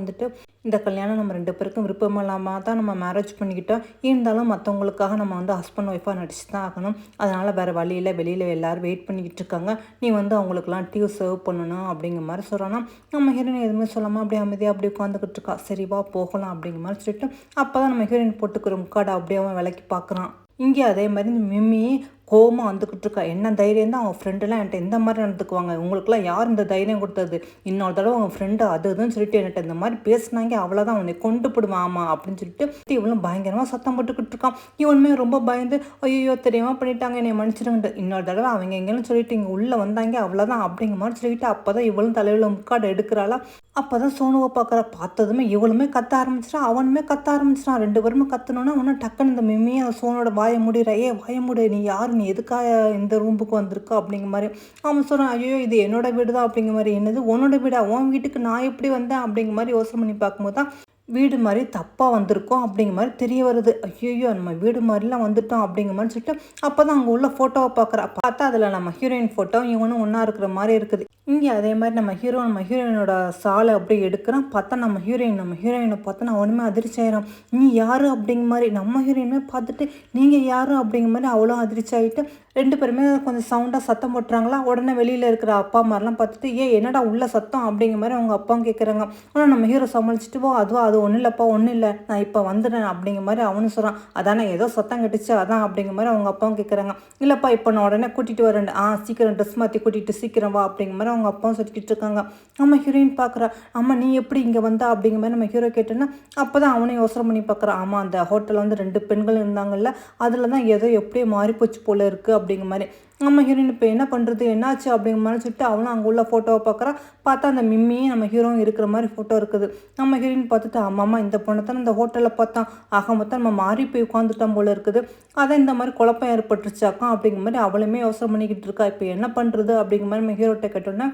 இந்த கல்யாணம் நம்ம 2 பேருக்கும் விருப்பம் இல்லாமல் தான் நம்ம மேரேஜ் பண்ணிக்கிட்டோம், இருந்தாலும் மற்றவங்களுக்காக நம்ம ஹஸ்பண்ட் ஒய்ஃபாக நடிச்சு தான் ஆகணும், அதனால் வேறு வழியில் வெளியில் எல்லோரும் வெயிட் பண்ணிக்கிட்டு இருக்காங்க, நீ அவங்களுக்குலாம் டீ சர்வ் பண்ணணும் அப்படிங்கிற மாதிரி சொல்கிறான்னா, நம்ம ஹீரோயின் எதுவுமே சொல்லாமல் அப்படியே அமைதியாக அப்படி உட்காந்துக்கிட்டு இருக்கா. சரிவா போகலாம் அப்படிங்கிற மாதிரி சொல்லிட்டு அப்போ தான் நம்ம ஹீரோயின் போட்டுக்கிற முக்காடை அப்படியே அவன் விலைக்கு பார்க்குறான். இங்கே அதே மாதிரி இந்த மிம்மி கோவமாக வந்துக்கிட்டு இருக்கா. என்ன தைரியம் தான் அவன் ஃப்ரெண்டெல்லாம் என்கிட்ட இந்த மாதிரி நடந்துக்குவாங்க, உங்களுக்குலாம் யார் இந்த தைரியம் கொடுத்தது, இன்னொரு தடவை அவங்க ஃப்ரெண்டு அதுன்னு சொல்லிட்டு என்கிட்ட இந்த மாதிரி பேசினாங்க அவ்வளோதான் அவனை கொண்டு போடுவாமா அப்படின்னு சொல்லிட்டு இவளும் பயங்கரமாக சத்தம் போட்டுக்கிட்டு இருக்கான். இவனுமே ரொம்ப பயந்து, ஐயோ தெரியாமல் பண்ணிட்டாங்க என்னை மன்னிச்சிடுங்க, இன்னொரு தடவை அவங்க எங்கேயும் சொல்லிட்டு இங்கே உள்ளே வந்தாங்க அவ்வளோதான் அப்படிங்கிற மாதிரி சொல்லிட்டு அப்போ தான் இவளும் தலையில் முக்காடை எடுக்கிறாளா. அப்போ தான் சோனுவை பார்க்குற, பார்த்ததுமே இவளுமே கத்த ஆரம்பிச்சிட்டான், அவனுமே கத்த ஆரம்பிச்சிட்டான். 2 பேருமே கத்தணுன்னா ஒன்றும் டக்குன்னு இந்த மிம்மியை சோனோட வாயை மூடிற, வாயை மூடு, நீ யார், நீ எதுக்காக இந்த ரூமுக்கு வந்திருக்கா அப்படிங்கிற மாதிரி. அவன் சொல்கிறான், ஐயோ இது என்னோட வீடு தான் அப்படிங்கிற மாதிரி. என்னது உன்னோட வீடா, உன் வீட்டுக்கு நான் எப்படி வந்தேன் அப்படிங்கிற மாதிரி யோசனை பண்ணி பார்க்கும்போது தான் வீடு மாதிரி தப்பாக வந்திருக்கோம் அப்படிங்கிற மாதிரி தெரிய வருது. ஐயோ நம்ம வீடு மாதிரிலாம் வந்துட்டோம் அப்படிங்கிற மாதிரி சொல்லிட்டு அப்போ தான் அங்கே உள்ள ஃபோட்டோவை பார்க்குறா. பார்த்தா அதில் நம்ம ஹீரோயின் ஃபோட்டோ இவனும் ஒன்றா இருக்கிற மாதிரி இருக்குது. இங்கே அதே மாதிரி நம்ம ஹீரோயினோட சாலை அப்படியே எடுக்கிறான். பார்த்தா நம்ம ஹீரோயினை பார்த்தா நான் ஒன்றுமே அதிர்ச்சி ஆயிடும். நீ யார் அப்படிங்கிற மாதிரி. நம்ம ஹீரோயினுமே பார்த்துட்டு நீங்கள் யார் அப்படிங்கிற மாதிரி அவ்வளோ அதிர்ச்சி ஆகிட்டு 2 பேருமே கொஞ்சம் சவுண்டாக சத்தம் போட்டுறாங்களா. உடனே வெளியில் இருக்கிற அப்பா மாதிரிலாம் பார்த்துட்டு என்னடா உள்ள சத்தம் அப்படிங்கிற மாதிரி அவங்க அப்பாவும் கேட்குறாங்க. ஆனால் நம்ம ஹீரோ சமாளிச்சுட்டு அது ஒன்றும் இல்லைப்பா, ஒன்றும் இல்லை, நான் இப்போ வந்துடுறேன் அப்படிங்கிற மாதிரி அவனு சொல்கிறான். அதானே ஏதோ சத்தம் கட்டுச்சு அதான் அப்படிங்கிற மாதிரி அவங்க அப்பாவும் கேட்குறாங்க. இல்லைப்பா இப்போ நான் உடனே கூட்டிகிட்டு வரேன், சீக்கிரம் ட்ரெஸ் மாற்றி கூட்டிகிட்டு சீக்கிரம் வா அப்படிங்கிற மாதிரி அவங்க அப்பாவும் சொல்லிக்கிட்டு இருக்காங்க. நம்ம ஹீரோயின் பார்க்குறா, அம்மா நீ எப்படி இங்கே வந்தா அப்படிங்கிற மாதிரி நம்ம ஹீரோ கேட்டோன்னா அப்போ தான் அவனையும் யோசனை பண்ணி பார்க்குறான். ஆமாம் அந்த ஹோட்டலில் 2 பெண்கள் இருந்தாங்கல்ல, அதில் தான் ஏதோ எப்படியே மாறிப்போச்சு போல இருக்குது அப்படிங்கிற மாதிரி. நம்ம ஹீரோயின் இப்போ என்ன பண்ணுறது என்னாச்சு அப்படிங்கிற மாதிரி சொல்லிட்டு அவளும் அங்கே உள்ள ஃபோட்டோவை பார்க்குறா. பார்த்தா அந்த மிம்மியும் நம்ம ஹீரோவும் இருக்கிற மாதிரி ஃபோட்டோ இருக்குது. நம்ம ஹீரோயின் பார்த்துட்டு ஆமாம்மா இந்த பொண்ணை தான் இந்த ஹோட்டலில் பார்த்தோம், ஆக மொத்தம் நம்ம மாறி போய் உட்காந்துட்டோம் போல இருக்குது, அதான் இந்த மாதிரி குழப்பம் ஏற்பட்டுருச்சாக்கா அப்படிங்கிற மாதிரி அவளுமே யோசனை பண்ணிக்கிட்டு இருக்கா. இப்போ என்ன பண்ணுறது அப்படிங்கிற மாதிரி நம்ம ஹீரோட்ட கேட்டோன்னே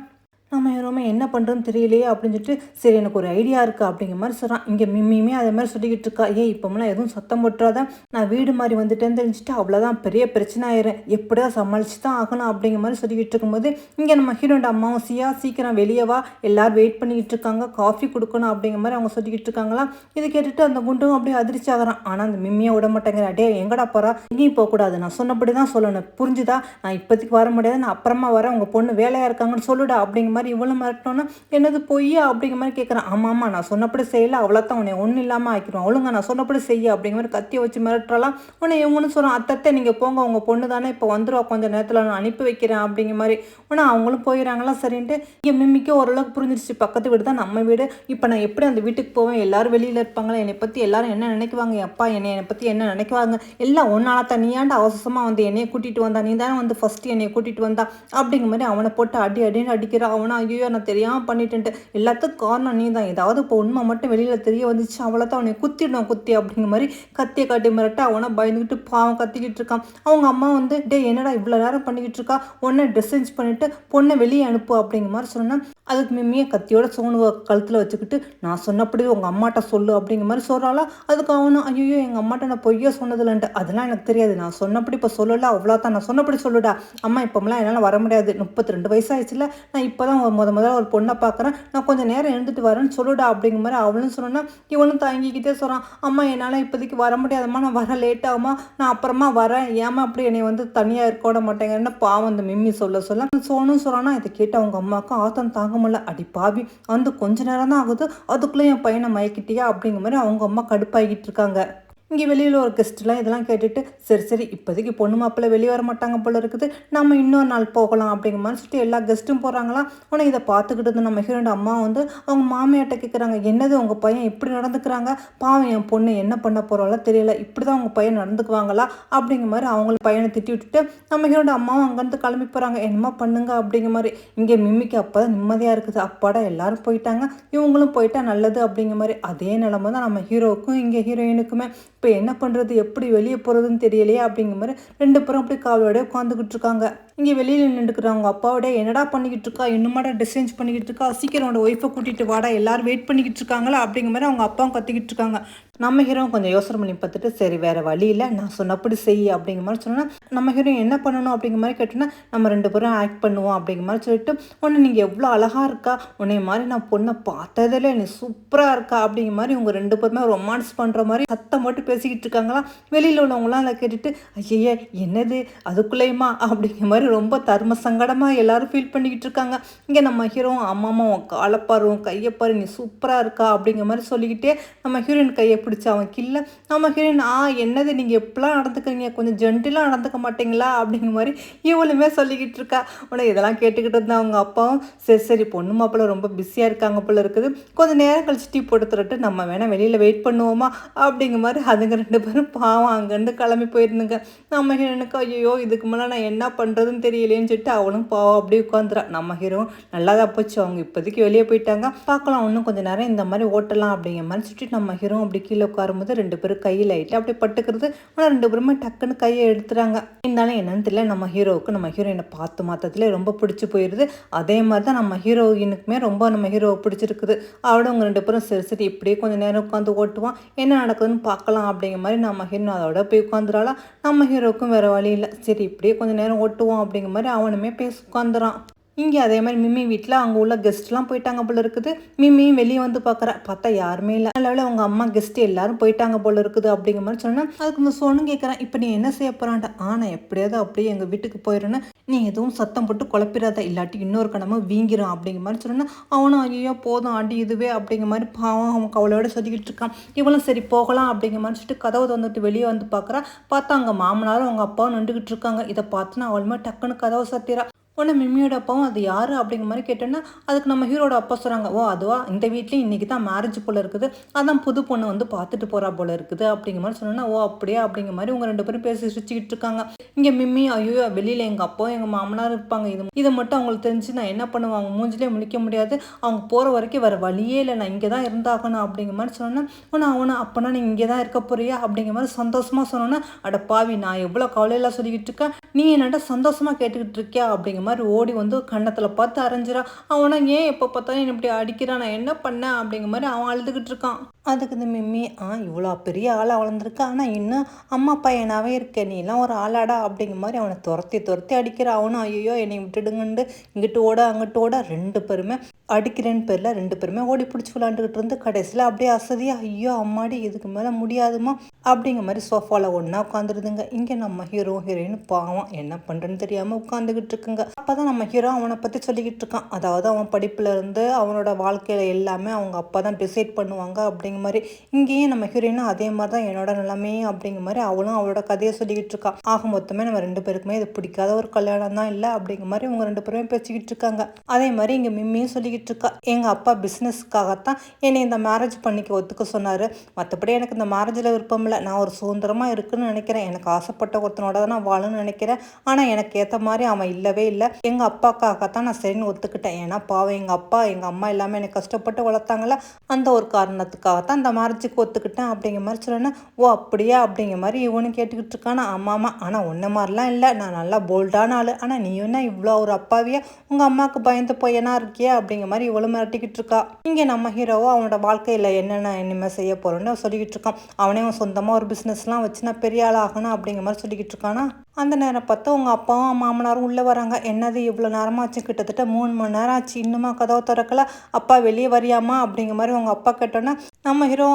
நம்ம ஹீரோமே என்ன பண்ணுறதுன்னு தெரியலையே அப்படின்னு சொல்லிட்டு சரி எனக்கு ஒரு ஐடியா இருக்குது அப்படிங்கிற மாதிரி சொல்கிறான். இங்கே மிம்மியுமே அதே மாதிரி சொல்லிக்கிட்டு இருக்கா. இப்போமெல்லாம் எதுவும் சத்தம் போட்டுறாத, நான் வீடு மாதிரி வந்துட்டேன்னு தெரிஞ்சுட்டு அவ்வளோதான் பெரிய பிரச்சனை ஆயிரும், எப்படியா சமாளிச்சு தான் ஆகணும் அப்படிங்கிற மாதிரி சொல்லிக்கிட்டு இருக்கும்போது இங்கே நம்ம ஹீரோட அம்மாவும் சீக்கிரம் வெளியே வா, எல்லோரும் வெயிட் பண்ணிக்கிட்டு இருக்காங்க, காஃபி கொடுக்கணும் அப்படிங்கிற மாதிரி அவங்க சொல்லிக்கிட்டு இருக்காங்களா. இதை கேட்டுட்டு அந்த குண்டும் அப்படியே அதிர்ச்சி ஆகிறான். ஆனால் அந்த மிம்மியை விட மாட்டேங்கிற, அடே எங்கடா போகிறா, எங்கேயும் போகக்கூடாது, நான் சொன்னபடி தான் சொல்லணும், புரிஞ்சுதா, நான் இப்போதைக்கு வர முடியாது, நான் அப்புறமா வரேன், உங்கள் பொண்ணு வேலையாக இருக்காங்கன்னு சொல்லுடா அப்படிங்கிற மாதிரி இவ்வளோ மிரட்டோன்னா என்னது பொய்யா அப்படிங்கிற மாதிரி கேட்குறான். ஆமாம்மா நான் சொன்னப்படி செய்யலை, அவ்வளோத்தான், உன்னை ஒன்றும் இல்லாமல் ஆக்கிடுவோம், ஒழுங்க நான் சொன்னப்படி செய்ய அப்படிங்கிற மாதிரி கத்தியை வச்சு மிரட்டுறலாம். உன்னை இவங்கன்னு சொல்கிறான். அத்தத்தை நீங்கள் போங்க, உங்கள் பொண்ணு தானே இப்போ வந்துடுவா, கொஞ்சம் நேரத்தில் நான் அனுப்பி வைக்கிறேன் அப்படிங்கிற மாதிரி. ஆனால் அவங்களும் போயிடறாங்களா சரின்ட்டு. இங்கே மிம்மிக்கு ஓரளவுக்கு புரிஞ்சிருச்சு, பக்கத்து வீடு தான் நம்ம வீடு, இப்போ நான் எப்படி அந்த வீட்டுக்கு போவேன், எல்லாரும் வெளியில் இருப்பாங்களா, என்னை பற்றி எல்லாரும் என்ன நினைக்குவாங்க, அப்பா என்னை பற்றி என்ன நினைக்குவாங்க, எல்லாம் ஒன்றால தான், நீயாண்டு அவசரமாக வந்து என்னையை கூட்டிகிட்டு வந்தா, நீ தானே வந்து ஃபஸ்ட்டு என்னையை கூட்டிகிட்டு வந்தா அப்படிங்கிற மாதிரி அவனை போட்டு அடின்னு அடிக்கிறான். அவனை ஐயோ நான் தெரியாமல் பண்ணிட்டேன்ட்டு, எல்லாத்துக்கும் காரணம் நீ தான், ஏதாவது இப்போ உண்மை மட்டும் வெளியில் தெரிய வந்துச்சு அவ்வளோதான், அவனை குத்திடணும் குத்தி அப்படிங்கிற மாதிரி கத்தியை காட்டி மிரட்ட அவனை பயந்துக்கிட்டு பாவம் கத்திக்கிட்டு இருக்கான். அவங்க அம்மா வந்து என்னடா இவ்வளோ நேரம் பண்ணிக்கிட்டு இருக்கா, உடனே ட்ரெஸ் சேஞ்ச் பண்ணிவிட்டு பொண்ணை வெளியே அனுப்பு அப்படிங்கிற மாதிரி சொன்னேன். அதுக்கு மிம்மியை கத்தியோட சோனு கழுத்தில் வச்சுக்கிட்டு நான் சொன்னப்படி உங்கள் அம்மாட்ட சொல்லு அப்படிங்கிற மாதிரி சொல்கிறாளா. அதுக்கு அவனும் ஐயோ எங்கள் அம்மாட்ட நான் பொய்யா சொன்னதில்லைன்ட்டு, அதெல்லாம் எனக்கு தெரியாது, நான் சொன்னப்படி இப்போ சொல்லல, அவ்வளோதான், நான் சொன்னப்படி சொல்லுடா அம்மா, இப்போமெல்லாம் என்னால் வர முடியாது, 32 வயசாகிடுச்சுல, நான் இப்போ தான் முதல்ல ஒரு பொண்ணை பார்க்குறேன், நான் கொஞ்சம் நேரம் எழுந்துட்டு வரேன்னு சொல்லுடா அப்படிங்கிற மாதிரி அவளும் சொன்னா. இவனும் தாங்கிக்கிட்டே சொல்கிறான். அம்மா என்னால் இப்போதைக்கு வர முடியாதம்மா, நான் வர லேட் ஆகுமா, நான் அப்புறமா வரேன், ஏமா அப்படி என்னை வந்து தனியாக இருக்க விட மாட்டேங்கன்னு பாவம் அந்த மிம்மி சொல்ல சோனும் சொல்கிறான்னா. இதை கேட்டு அவங்க அம்மாவுக்கும் ஆத்தம் தாங்க முடியல. அடி பாவி, வந்து கொஞ்ச நேரம் தான் ஆகுது, அதுக்குள்ளே என் பையனை மயக்கிட்டியா அப்படிங்கிற மாதிரி அவங்க அம்மா கடுப்பாகிட்டு இருக்காங்க. இங்கே வெளியில் ஒரு கெஸ்ட்லாம் இதெல்லாம் கேட்டுட்டு சரி இப்போதைக்கு பொண்ணு மாப்பிள்ளை வெளியே வர மாட்டாங்க போல இருக்குது, நம்ம இன்னொரு நாள் போகலாம் அப்படிங்கிற மாதிரி சொல்லிட்டு எல்லா கெஸ்ட்டும் போகிறாங்களா. ஆனால் இதை பார்த்துக்கிட்டு நம்ம ஹீரோட அம்மா வந்து அவங்க மாமியார்ட்ட கேட்குறாங்க, என்னது உங்கள் பையன் இப்படி நடந்துக்கிறாங்க, பாவம் என் பொண்ணு என்ன பண்ண போகிறாலோ தெரியல, இப்படி தான் உங்கள் பையன் நடந்துக்குவாங்களா அப்படிங்கிற மாதிரி அவங்களுக்கு பையனை திட்டி விட்டுட்டு நம்ம ஹீரோட அம்மாவும் அங்கேருந்து கிளம்பி போகிறாங்க. என்னமா பண்ணுங்க அப்படிங்கிற மாதிரி. இங்கே மிம்மிக்கு அப்போ தான் நிம்மதியாக இருக்குது, அப்பாடா எல்லாரும் போயிட்டாங்க, இவங்களும் போயிட்டா நல்லது அப்படிங்கிற மாதிரி. அதே நிலமை தான் நம்ம ஹீரோவுக்கும் இங்கே ஹீரோயினுக்குமே. இப்போ என்ன பண்ணுறது, எப்படி வெளியே போகிறதுன்னு தெரியலையே அப்படிங்கிற மாதிரி ரெண்டு பேரும் அப்படி காவலோடய உட்காந்துக்கிட்டு இருக்காங்க. இங்கே வெளியில் நின்றுக்கிறவங்க அப்பாவோட என்னடா பண்ணிக்கிட்டு இருக்கா, இன்னுமாடா டிசைன்ஸ் பண்ணிக்கிட்டு இருக்கா, சீக்கிரம் அவனோட ஒய்ஃபை கூட்டிகிட்டு வாடா, எல்லாரும் வெயிட் பண்ணிக்கிட்டு இருக்காங்களா அப்படிங்கிற மாதிரி அவங்க அப்பாவும் கத்திக்கிட்டு இருக்காங்க. நம்ம ஹீரோ கொஞ்சம் யோசனை பண்ணி பார்த்துட்டு சரி வேறு வழி இல்லை, நான் சொன்னப்படி செய் அப்படிங்கிற மாதிரி சொன்னால் நம்ம ஹீரோ என்ன பண்ணணும் அப்படிங்கிற மாதிரி கேட்டோன்னா நம்ம ரெண்டு பேரும் ஆக்ட் பண்ணுவோம் அப்படிங்கிற மாதிரி சொல்லிட்டு ஒன்று நீங்கள் எவ்வளோ அழகாக இருக்கா, உன்னை மாதிரி நான் பொண்ணை பார்த்ததில்ல, நீ சூப்பராக இருக்கா அப்படிங்கிற மாதிரி உங்கள் ரெண்டு பேருமே ரொமான்ஸ் பண்ணுற மாதிரி சத்தம் மட்டும் பேசிக்கிட்டு இருக்காங்களா. வெளியில் உள்ளவங்களாம் அதை கேட்டுட்டு ஐயே என்னது அதுக்குள்ளேயுமா அப்படிங்கிற மாதிரி ரொம்ப தர்ம சங்கடமாக எல்லாரும் ஃபீல் பண்ணிக்கிட்டு இருக்காங்க. இங்கே நம்ம ஹீரோ அம்மாமா உன் காலைப்பாரு உன் கையப்பாரு நீ சூப்பராக இருக்கா அப்படிங்கிற மாதிரி சொல்லிக்கிட்டே நம்ம ஹீரோயின் கையை பிடிச்சா அவன் கில்ல. நம்ம ஹீரோயின் என்னது நீங்கள் எப்படிலாம் நடந்துக்கிறீங்க, கொஞ்சம் ஜென்டிலாக நடந்துக்க மாட்டீங்களா அப்படிங்கிற மாதிரி இவளுமே சொல்லிக்கிட்டு இருக்கா. உடனே இதெல்லாம் கேட்டுக்கிட்டு இருந்தா அவங்க அப்பாவும் சரி பொண்ணு மாப்பிள்ள ரொம்ப பிஸியாக இருக்காங்க போல இருக்குது, கொஞ்சம் நேரம் கழிச்சு டீ போட்டு தரட்டு நம்ம வேணால் வெளியில் வெயிட் பண்ணுவோமா அப்படிங்கிற மாதிரி அதுங்க ரெண்டு பேரும் பாவம் அங்கேருந்து கிளம்பி போயிருந்துங்க. நம்ம ஹீரோனுக்கு ஐயோ இதுக்கு முன்னாடி நான் என்ன பண்ணுறதுன்னு தெரியலேன்னு சொல்லிட்டு அவளும் பாவம் அப்படியே உட்காந்துறா. நம்ம ஹீரோ நல்லா தான் போச்சு, அவங்க இப்போதைக்கு வெளியே போயிட்டாங்க, பார்க்கலாம் இன்னும் கொஞ்சம் நேரம் இந்த மாதிரி ஓட்டலாம் அப்படிங்கிற மாதிரி சொல்லிட்டு நம்ம ஹீரோ அப்படி கீழே உட்காரும்போது ரெண்டு பேரும் கையில் ஆகிட்டு அப்படியே பட்டுக்கிறது. ஆனால் ரெண்டு பேருமே டக்குன்னு கையை எடுத்துறாங்க. இருந்தாலும் என்னன்னு தெரியல நம்ம ஹீரோவுக்கு நம்ம ஹீரோயினை பார்த்து மாற்றத்துல ரொம்ப பிடிச்சி போயிடுது. அதே மாதிரி தான் நம்ம ஹீரோயினுக்குமே ரொம்ப நம்ம ஹீரோவை பிடிச்சிருக்குது. அவட அவங்க ரெண்டு பேரும் சரி இப்படியே கொஞ்சம் நேரம் உட்காந்து ஓட்டுவான், என்ன நடக்குதுன்னு பார்க்கலாம் அப்படிங்கிற மாதிரி நம்ம ஹீரோ அதோட போய் உட்காந்துறாளா. நம்ம ஹீரோவுக்கும் வேறு வழி இல்லை, சரி இப்படியே கொஞ்சம் நேரம் ஓட்டுவோம் அப்படிங்கிற மாதிரி அவனுமே பேசி உட்காந்துறான். இங்கே அதே மாதிரி மிம்மி வீட்டில் அங்கே உள்ள கெஸ்ட்லாம் போயிட்டாங்க போல இருக்குது. மிம்மியும் வெளியே வந்து பார்த்தா யாருமே இல்லை. அதனால அவங்க அம்மா கெஸ்ட் எல்லாரும் போயிட்டாங்க போல இருக்குது அப்படிங்கிற மாதிரி சொன்னேன். அதுக்கு இந்த சோனும் கேட்குறேன், இப்போ நீ என்ன செய்ய போகிறான்ட்ட. நான் எப்படியாவது அப்படியே எங்கள் வீட்டுக்கு போயிடுறேன்னு, நீ எதுவும் சத்தம் போட்டு குழப்பிடாத, இல்லாட்டி இன்னொரு கடமை வீங்கிடும் அப்படிங்கிற மாதிரி சொன்னேன். அவனும் ஐயோ போதும் அடி இதுவே அப்படிங்கிற மாதிரி பாவம் அவன் அவளோட சொல்லிக்கிட்டு இருக்கான். இவளும் சரி போகலாம் அப்படிங்கிற மாதிரி சொல்லிட்டு கதவை வந்துட்டு வெளியே வந்து பார்த்தா அங்கே மாமனாரும் அவங்க அப்பாவும் நின்றுக்கிட்டு இருக்காங்க. இதை பார்த்துனா அவளுமே டக்குன்னு கதவை சத்திரா. உடனே மிம்மியோட அப்பாவும் அது யார் அப்படிங்கிற மாதிரி கேட்டோன்னா அதுக்கு நம்ம ஹீரோட அப்பா சொல்கிறாங்க, ஓ அதுவா இந்த வீட்லேயும் இன்றைக்கி தான் மேரேஜ் போல் இருக்குது, அதான் புது பொண்ணு வந்து பார்த்துட்டு போகிறா போல இருக்குது அப்படிங்கிற மாதிரி சொன்னோன்னா, ஓ அப்படியே அப்படிங்கிற மாதிரி உங்கள் 2 பேரும் பேசி சிரிச்சுக்கிட்டு இருக்காங்க. இங்கே மிம்மி ஐயோ வெளியில் எங்கள் அப்பாவும் எங்கள் மாமனாரும் இருப்பாங்க, இதை மட்டும் அவங்களுக்கு தெரிஞ்சு நான் என்ன பண்ணுவேன், அவங்க மூஞ்சிலே முழிக்க முடியாது, அவங்க போகிற வரைக்கும் வேறு வழியே இல்லை, நான் இங்கே தான் இருந்தாகணும் அப்படிங்கிற மாதிரி சொன்னோன்னா, அவனை அப்போனா நீ இங்கே தான் இருக்க போறியா அப்படிங்கிற மாதிரி சந்தோஷமாக சொன்னோன்னா, அட பாவி நான் எவ்வளோ கவலையெல்லாம் சொல்லிக்கிட்டு இருக்கேன், நீ என்னடா சந்தோஷமாக கேட்டுக்கிட்டு இருக்கியா அப்படிங்கிற மாதிரி ஓடி வந்து கன்னத்தில் பார்த்து அரைஞ்சிரா. அவனை ஏன் எப்போ பார்த்தாலும் என்ன இப்படி அடிக்கிறான், நான் என்ன பண்ணேன் அப்படிங்கிற மாதிரி அவன் அழுதுகிட்டு இருக்கான். அதுக்கு இந்த மிம்மி இவ்வளோ பெரிய ஆளாக வளர்ந்துருக்கா, ஆனால் இன்னும் அம்மா பையனாகவே இருக்க, நீ எல்லாம் ஒரு ஆளாடா அப்படிங்கிற மாதிரி அவனை துரத்தி துரத்தி அடிக்கிற. அவனும் ஐயோ என்னை விட்டுடுங்கண்டு இங்கிட்டு ஓட அங்கிட்டு ஓட 2 பேருமே அடிக்கிறேன்னு பேரில் 2 பேருமே ஓடி பிடிச்சி விளாண்டுக்கிட்டு இருந்து கடைசியில் அப்படியே அசதியாக ஐயோ அம்மாடி இதுக்கு மேலே முடியாதுமா அப்படிங்கிற மாதிரி சோஃபாவில் ஒன்றா உட்காந்துருதுங்க. இங்கே நம்ம ஹீரோ ஹீரோயின் பாவம் என்ன பண்ணுறேன்னு தெரியாமல் உட்காந்துக்கிட்டு இருக்குங்க. அப்போ தான் நம்ம ஹீரோ அவனை பற்றி சொல்லிக்கிட்டு இருக்கான். அதாவது அவன் படிப்பில் இருந்து அவனோட வாழ்க்கையில் எல்லாமே அவங்க அப்பா தான் டிசைட் பண்ணுவாங்க அப்படிங்கிற மாதிரி. இங்கேயும் நம்ம ஹீரோயினும் அதே மாதிரி தான் என்னோட நிலைமையே அப்படிங்கிற மாதிரி அவளும் அவளோட கதையை சொல்லிக்கிட்டு இருக்கான். ஆக மொத்தமே நம்ம 2 பேருக்குமே இது பிடிக்காத ஒரு கல்யாணம் தான் இல்லை அப்படிங்கிற மாதிரி இவங்க 2 பேருமே பேசிக்கிட்டு இருக்காங்க. அதே மாதிரி இங்கே மிம்மியும் சொல்லிக்கிட்டு இருக்கா, எங்கள் அப்பா பிஸ்னஸ்க்காகத்தான் என்னை இந்த மேரேஜ் பண்ணிக்க ஒத்துக்க சொன்னார், மற்றபடி எனக்கு இந்த மேரேஜில் விருப்பம் இல்லை, நான் ஒரு சுதந்திரமாக இருக்குன்னு நினைக்கிறேன், எனக்கு ஆசைப்பட்ட ஒருத்தனோட தான் நான் வாழணும்னு நினைக்கிறேன், ஆனால் எனக்கு ஏற்ற மாதிரி அவன் இல்லவே இல்லை, எங்கள் அப்பாக்காகத்தான் நான் சரின்னு ஒத்துக்கிட்டேன், ஏன்னா பாவம் எங்கள் அப்பா எங்கள் அம்மா எல்லாமே எனக்கு கஷ்டப்பட்டு வளர்த்தாங்கள, அந்த ஒரு காரணத்துக்காகத்தான் இந்த மேரேஜுக்கு ஒத்துக்கிட்டேன் அப்படிங்கிற மாதிரி சொன்னேன். ஓ அப்படியா அப்படிங்கிற மாதிரி இவனு கேட்டுக்கிட்டு இருக்கானா. ஆமாம் ஆனால் ஒன்றை மாதிரிலாம் இல்லை, நான் நல்லா போல்டான ஆள், ஆனால் நீ என்ன இவ்வளோ ஒரு அப்பாவியா உங்கள் அம்மாவுக்கு பயந்து போயனா இருக்கியா அப்படிங்கிற மாதிரி இவ்வளோ மிரட்டிக்கிட்டு இருக்கா. இங்கே நம்ம ஹீரோவோ அவனோட வாழ்க்கையில் என்னென்ன இனிமேல் செய்ய போகிறோன்னு சொல்லிக்கிட்டு இருக்கான். அவனே சொந்தமாக ஒரு பிஸ்னஸ்லாம் வச்சு நான் பெரிய ஆள் ஆகணும் அப்படிங்கிற மாதிரி சொல்லிக்கிட்டு இருக்கானா. அந்த நேரம் பார்த்தா உங்கள் அப்பாவும் மாமனாரும் உள்ளே வராங்க. என்னது இவ்வளோ நேரமாச்சு, கிட்டத்தட்ட 3 மணி நேரம் ஆச்சு, இன்னுமா கதவை திறக்கல, அப்பா வெளியே வரியாமா அப்படிங்கிற மாதிரி உங்கள் அப்பா கேட்டோன்னா நம்ம ஹீரோ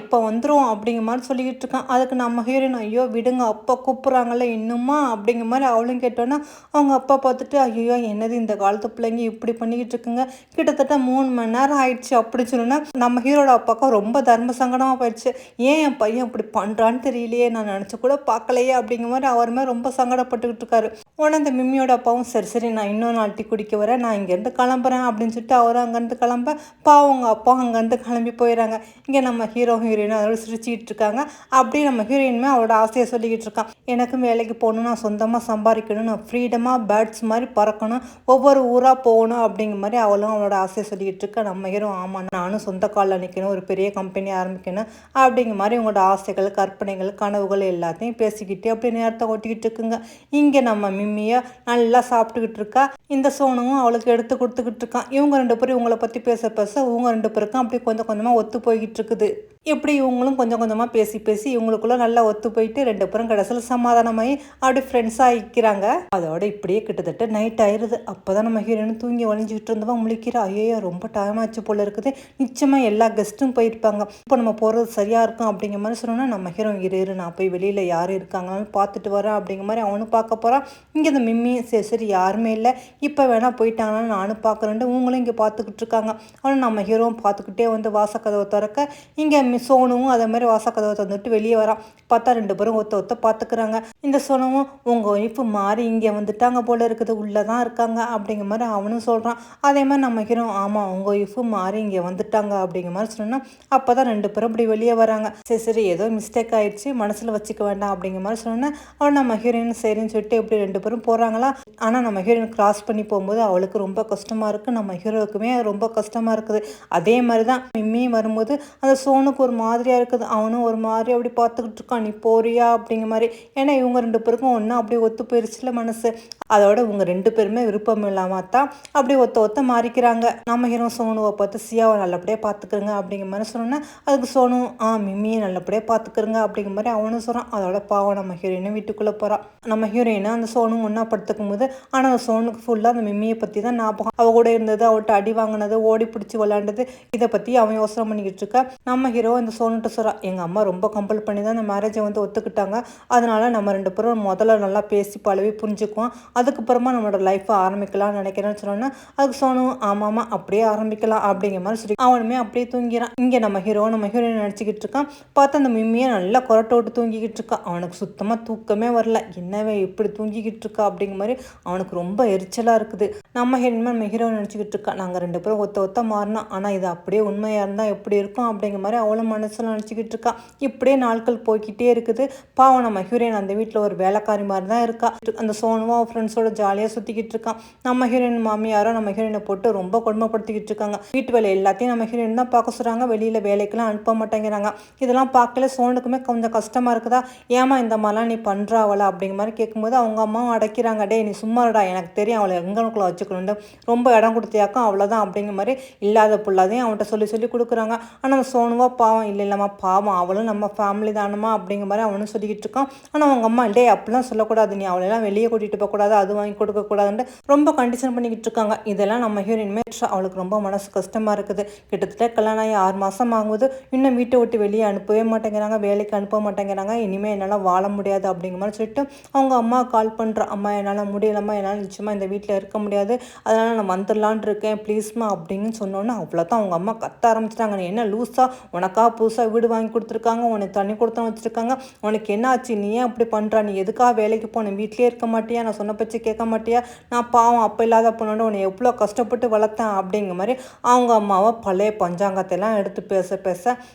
இப்போ வந்துடும் அப்படிங்கிற மாதிரி சொல்லிக்கிட்டு இருக்கான். அதுக்கு நம்ம ஹீரோயின் ஐயோ விடுங்க அப்பா கூப்பிட்றாங்கல்ல இன்னுமா அப்படிங்கிற மாதிரி அவளும் கேட்டோன்னா அவங்க அப்பா பார்த்துட்டு ஐயோ என்னது இந்த காலத்து பிள்ளைங்க இப்படி பண்ணிக்கிட்டு இருக்குங்க, கிட்டத்தட்ட 3 மணி நேரம் ஆயிடுச்சு அப்படி சொன்னோன்னா நம்ம ஹீரோட அப்பாவுக்கும் ரொம்ப தர்ம சங்கடமாக போயிடுச்சு. ஏன் என் பையன் இப்படி பண்ணுறான்னு தெரியலையே, நான் நினச்சி கூட பார்க்கலையே அப்படிங்கிற மாதிரி அவர் மாதிரி ரொம்ப சங்கடப்பட்டுக்கிட்டு இருக்காரு. உடனே இந்த மிம்மியோட அப்பாவும் சரி சரி நான் இன்னொரு நாள் டீ குடிக்க வரேன், நான் இங்கேருந்து கிளம்புறேன் அப்படின்னு சொல்லிட்டு அவரும் அங்கேருந்து கிளம்ப பாவம் அவங்க அப்பாவும் அங்கேருந்து கிளம்பி போயிடறாங்க. இங்கே நம்ம ஹீரோ ஹீரோயினும் அதோட சிரிச்சிக்கிட்டு இருக்காங்க. அப்படியே நம்ம ஹீரோயினுமே அவளோட ஆசையை சொல்லிக்கிட்டு இருக்கான். எனக்கும் வேலைக்கு போகணும், நான் சொந்தமாக சம்பாதிக்கணும், நான் ஃப்ரீடமாக பேர்ட்ஸ் மாதிரி பறக்கணும், ஒவ்வொரு ஊராக போகணும் அப்படிங்கிற மாதிரி அவளும் அவளோட ஆசையை சொல்லிக்கிட்டு இருக்கா. நம்ம ஹீரோ ஆமாம் நானும் சொந்த காலில் நிற்கணும், ஒரு பெரிய கம்பெனி ஆரம்பிக்கணும் அப்படிங்கிற மாதிரி உங்களோட ஆசைகள் கற்பனைகள் கனவுகள் எல்லாத்தையும் பேசிக்கிட்டு அப்படி நேரத்தை ஓட்டிக்கிட்டு இருக்குங்க. இங்கே நம்ம மிம்மியை நல்லா சாப்பிட்டுக்கிட்டு இருக்கா. இந்த சோனுவும் அவளுக்கு எடுத்து கொடுத்துக்கிட்டு இருக்கான். இவங்க 2 பேரும் இவங்களை பற்றி பேச பேச இவங்க 2 பேருக்கும் அப்படி கொஞ்சம் கொஞ்சமாக ஒத்து போய்கிட்டு இருக்குது. இப்படி இவங்களும் கொஞ்சம் கொஞ்சமாக பேசி பேசி இவங்களுக்குள்ள நல்லா ஒத்து போயிட்டு 2 பேரும் கடைசியில் சமாதானமாகி அப்படி ஃப்ரெண்ட்ஸாக ஆகிக்கிறாங்க. அதோட இப்படியே கிட்டத்தட்ட நைட் ஆயிடுது. அப்போ தான் நம்ம ஹீரோயின் தூங்கி வலிஞ்சிக்கிட்டு இருந்தவங்க முழிக்கிறா. ஐயோ ரொம்ப டைம் ஆச்சு போல இருக்குது, நிச்சயமாக எல்லா கெஸ்ட்டும் போயிருப்பாங்க, இப்போ நம்ம போகிறது சரியாக இருக்கும் அப்படிங்கிற மாதிரி சொன்னோன்னா நம்ம ஹீரோ இரு நான் போய் வெளியில் யார் இருக்காங்கன்னு பார்த்துட்டு வரேன் அப்படிங்கிற மாதிரி அவனும் பார்க்க போகிறான். இங்கே இந்த மிம்மி சரி சரி யாருமே இல்லை, இப்போ வேணால் போயிட்டாங்கன்னு நானும் பார்க்குறேன்ட்டு இவங்களும் இங்கே பார்த்துக்கிட்டு இருக்காங்க. ஆனால் நம்ம ஹீரோவும் பார்த்துக்கிட்டே வந்து வாசக்கதவை திறக்க இங்கே சோனுவும் அதே மாதிரி வாசக்கதவை தந்துட்டு வெளியே வரான். பார்த்தா 2 பேரும் ஒத்த பார்த்துக்கிறாங்க. இந்த சோனுவும் உங்கள் ஒய்ஃபு மாறி இங்கே வந்துட்டாங்க போல இருக்குது, உள்ளே தான் இருக்காங்க அப்படிங்கிற மாதிரி அவனும் சொல்கிறான். அதே மாதிரி நம்ம ஹீரோ ஆமாம் உங்கள் ஒய்ஃபு மாறி இங்கே வந்துட்டாங்க அப்படிங்கிற மாதிரி சொன்னால் அப்போ தான் 2 பேரும் இப்படி வெளியே வராங்க. சரி சரி ஏதோ மிஸ்டேக் ஆகிடுச்சு மனசில் வச்சுக்க வேண்டாம் அப்படிங்கிற மாதிரி சொன்னேன். அவன் நம்ம ஹீரோயின் சரின்னு சொல்லிட்டு இப்படி 2 பேரும் போகிறாங்களா. ஆனால் நம்ம ஹீரோயின் கிராஸ் பண்ணி போகும்போது அவளுக்கு ரொம்ப கஷ்டமாக இருக்குது, நம்ம ஹீரோவுக்குமே ரொம்ப கஷ்டமாக இருக்குது. அதே மாதிரி தான் மிம்மியும் வரும்போது அந்த சோனுக்கு ஒரு மாதிரியாக இருக்குது, அவனும் ஒரு மாதிரி அப்படி பார்த்துக்கிட்டு இருக்கான் நீ போறியா அப்படிங்கிற மாதிரி. ஏன்னா இவங்க 2 பேருக்கும் ஒன்றா அப்படியே ஒத்து போயிருச்சுல மனசு. அதோட இவங்க 2 பேருமே விருப்பம் இல்லாமல் தான் அப்படி ஒத்த மாறிக்கிறாங்க. நம்ம ஹீரோ சோனுவை பார்த்து சியாவை நல்லபடியாக பார்த்துக்கிறங்க அப்படிங்கிற மாதிரி சொன்னோன்னா அதுக்கு சோனு மிம்மியை நல்லபடியாக பார்த்துக்கிறங்க அப்படிங்கிற மாதிரி அவனும் சொல்கிறான். அதோட பாவம் நம்ம ஹீரோயினும் வீட்டுக்குள்ளே போகிறான். நம்ம ஹீரோயினை அந்த சோனும் ஒன்றா படுத்துக்கும் போது ஆனால் அந்த சோனுக்கு ஃபுல்லாக அந்த மிம்மியை பற்றி தான் ஞாபகம். அவ கூட இருந்தது, அவள்கிட்ட அடி வாங்கினது, ஓடி பிடிச்சி விளாண்டது, இதை பற்றி அவன் யோசனை பண்ணிக்கிட்டு இருக்கா. நம்ம ஹீரோ இந்த சோனுட்டு சொல்கிறான் எங்கள் அம்மா ரொம்ப கம்பல் பண்ணி தான் இந்த மேரேஜை வந்து ஒத்துக்கிட்டாங்க, அதனால நம்ம 2 பேரும் முதல்ல நல்லா பேசி பழவி புரிஞ்சுக்குவோம், அதுக்கப்புறமா நம்மளோட லைஃப்பை ஆரம்பிக்கலாம்னு நினைக்கிறேன்னு சொன்னோன்னா அதுக்கு சோனு ஆமாம்மா அப்படியே ஆரம்பிக்கலாம் அப்படிங்கிற மாதிரி சொல்லி அவனுமே அப்படியே தூங்கிறான். இங்கே நம்ம ஹீரோயின் நினச்சிக்கிட்டு இருக்கான். பார்த்து அந்த மிம்மியை நல்லா கொரட்டை விட்டு தூங்கிக்கிட்டு இருக்கான். அவனுக்கு சுத்தமாக தூக்கமே வரல, என்னவே இப்படி தூங்கிக்கிட்டு இருக்கா அப்படிங்கிற மாதிரி அவனுக்கு ரொம்ப எரிச்சலாக இருக்குது. நம்ம நம்ம ஹீரோ நினச்சிக்கிட்டு இருக்கா நாங்கள் 2 பேரும் ஒத்த மாறினோம், ஆனால் இது அப்படியே உண்மையாக இருந்தால் எப்படி இருக்கும் அப்படிங்கிற மாதிரி அவளும் மனசில் நினச்சிக்கிட்டு இருக்கா. இப்படியே நாட்கள் போய்கிட்டே இருக்குது. பாவம் நம்ம ஹீரோயின் அந்த வீட்டில் ஒரு வேலைக்காரி மாதிரி தான் இருக்கா. அந்த சோனுவா ஃப்ரெண்ட்ஸோட ஜாலியாக சுற்றிக்கிட்டு இருக்கான். நம்ம ஹீரோயின் மாமியாரோ நம்ம ஹீரோயினை போட்டு ரொம்ப கொடுமைப்படுத்திக்கிட்டு இருக்காங்க. வீட்டு வேலை எல்லாத்தையும் நம்ம ஹீரோயின் தான் பார்க்க சொல்கிறாங்க. வெளியில் வேலைக்கெல்லாம் அனுப்ப மாட்டேங்கிறாங்க. இதெல்லாம் பார்க்கல சோனுக்குமே கொஞ்சம் கஷ்டமாக இருக்குதா. ஏமா இந்த மாதிரிலாம் நீ பண்ணுறாவளா அப்படிங்கிற மாதிரி கேட்கும்போது அவங்க அம்மாவும் அடைக்கிறாங்க. டே நீ சும்மாடா, எனக்கு தெரியும் அவளை எங்கனுக்குள்ள வச்சுக்கணுன்னு, ரொம்ப இடம் கொடுத்தியாக்கும் அவ்வளோதான் அப்படிங்கிற மாதிரி இல்லாத புள்ளாதையும் அவன்கிட்ட சொல்லி கொடுக்குறாங்க. ஆனால் அந்த சோனுவா பாவம் இல்லைம்மா பாவம் அவளும் நம்ம ஃபேமிலி தானம்மா அப்படிங்கிற மாதிரி அவனும் சொல்லிக்கிட்டு இருக்கான். ஆனால் அவங்க அம்மா டே அப்படிலாம் சொல்லக்கூடாது, நீ அவளெல்லாம் வெளியே கூட்டிகிட்டு போகக்கூடாது, அது வாங்கி கொடுக்கக்கூடாதுன்ட்டு ரொம்ப கண்டிஷன் பண்ணிக்கிட்டு இருக்காங்க. இதெல்லாம் நம்ம ஹீரோயின்மே அவளுக்கு ரொம்ப மனசு கஷ்டமாக இருக்குது. கிட்டத்தட்ட கல்யாணம் ஆகி 6 மாதம் ஆகும்போது இன்னும் வீட்டை விட்டு வெளியே அனுப்பவே மாட்டேங்கிறாங்க, வேலைக்கு அனுப்ப மாட்டேங்கிறாங்க. இனிமேல் என்னால் வாழ முடியாது அப்படிங்கிற மாதிரி சொல்லிட்டு அவங்க அம்மா கால் பண்ணுறா. அம்மா என்னால் முடியலம்மா, என்னால் நிச்சயமாக இந்த வீட்டில் இருக்க முடியாது, அதனால் நான் வந்துடலான் இருக்கேன் ப்ளீஸ்மா அப்படின்னு சொன்னோன்னே அவ்வளோதான் அவங்க அம்மா கத்த ஆரம்பிச்சிட்டாங்க. நீ என்ன லூஸா, உனக்கா புதுசாக வீடு வாங்கி கொடுத்துருக்காங்க, உனக்கு தண்ணி கொடுத்தா வச்சுருக்காங்க, உனக்கு என்ன ஆச்சு, நீ ஏன் அப்படி பண்ணுறா, நீ எதுக்காக வேலைக்கு போன, வீட்லேயே இருக்க மாட்டியா, நான் சொன்ன பற்றி கேட்க மாட்டியா, நான் பாவம் அப்போ இல்லாத பொண்ணோட உன்னை எவ்வளோ கஷ்டப்பட்டு வளர்த்தேன் அப்படிங்கிற மாதிரி அவங்க அம்மாவை பழைய பஞ்சாங்கத்தையெல்லாம் எடுத்து பேச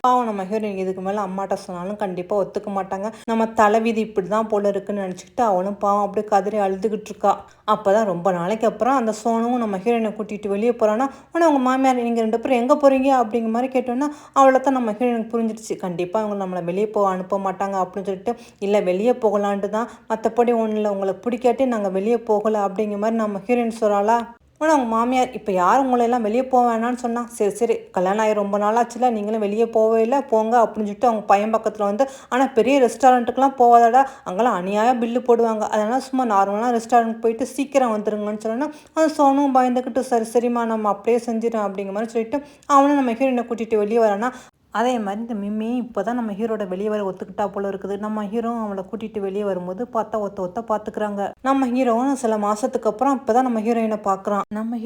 பாவம் நம்ம ஹீரோயின் இதுக்கு மேலே அம்மாட்ட சொன்னாலும் கண்டிப்பாக ஒத்துக்க மாட்டாங்க. நம்ம தலைவிதி இப்படி தான் போல இருக்குன்னு நினச்சிக்கிட்டு அவளும் பாவம் அப்படியே கதறி அழுதுகிட்டு இருக்கா. அப்போ தான் ரொம்ப நாளைக்கு அப்புறம் அந்த சோனுவும் நம்ம ஹீரோயினை கூட்டிகிட்டு வெளியே போகிறான்னா, உடனே அவங்க மாமியார் நீங்கள் 2 பேரும் எங்கே போகிறீங்க அப்படிங்கிற மாதிரி கேட்டோன்னா அவளை தான் நம்ம ஹீரோயினுக்கு புரிஞ்சிடுச்சு. கண்டிப்பாக அவங்க நம்மளை வெளியே போக அனுப்ப மாட்டாங்க அப்படின்னு சொல்லிட்டு, இல்லை வெளியே போகலான்ட்டு தான், மற்றபடி ஒன்றும் இல்லை, உங்களுக்கு பிடிக்காட்டி நாங்கள் வெளியே போகலை அப்படிங்கிற மாதிரி நம்ம ஹீரோயின் சொல்கிறாளா. ஆனால் அவங்க மாமியார் இப்போ யார் உங்களையெல்லாம் வெளியே போக வேணான்னு சொன்னால், சரி கல்யாணம் ஆகி ரொம்ப நாளாச்சுல, நீங்களும் வெளியே போகவே இல்லை போங்க அப்படின்னு சொல்லிட்டு அவங்க பையன் பக்கத்தில் வந்து, ஆனால் பெரிய ரெஸ்டாரண்ட்டுக்கெலாம் போகாதடா, அங்கெல்லாம் அநியாயம் பில்லு போடுவாங்க, அதனால் சும்மா நார்மலாக ரெஸ்டாரண்ட் போயிட்டு சீக்கிரம் வந்துருங்கன்னு சொன்னோன்னா அந்த சோனும் பயந்துக்கிட்டு சரிம்மா நம்ம அப்படியே செஞ்சிடறேன் அப்படிங்கிற மாதிரி சொல்லிட்டு அவனும் நம்ம ஹீரோயினை கூட்டிகிட்டு வெளியே வரானா. அதே மாதிரி இந்த மிம்மியும் இப்போ தான் நம்ம ஹீரோட வெளியே வர ஒத்துக்கிட்டா போல இருக்குது. நம்ம ஹீரோ அவளை கூட்டிகிட்டு வெளியே வரும்போது பார்த்தா ஒத்த பார்த்துக்கிறாங்க. நம்ம ஹீரோவும் சில மாதத்துக்கு அப்புறம் இப்போ தான் நம்ம ஹீரோயினை பார்க்குறான். நம்ம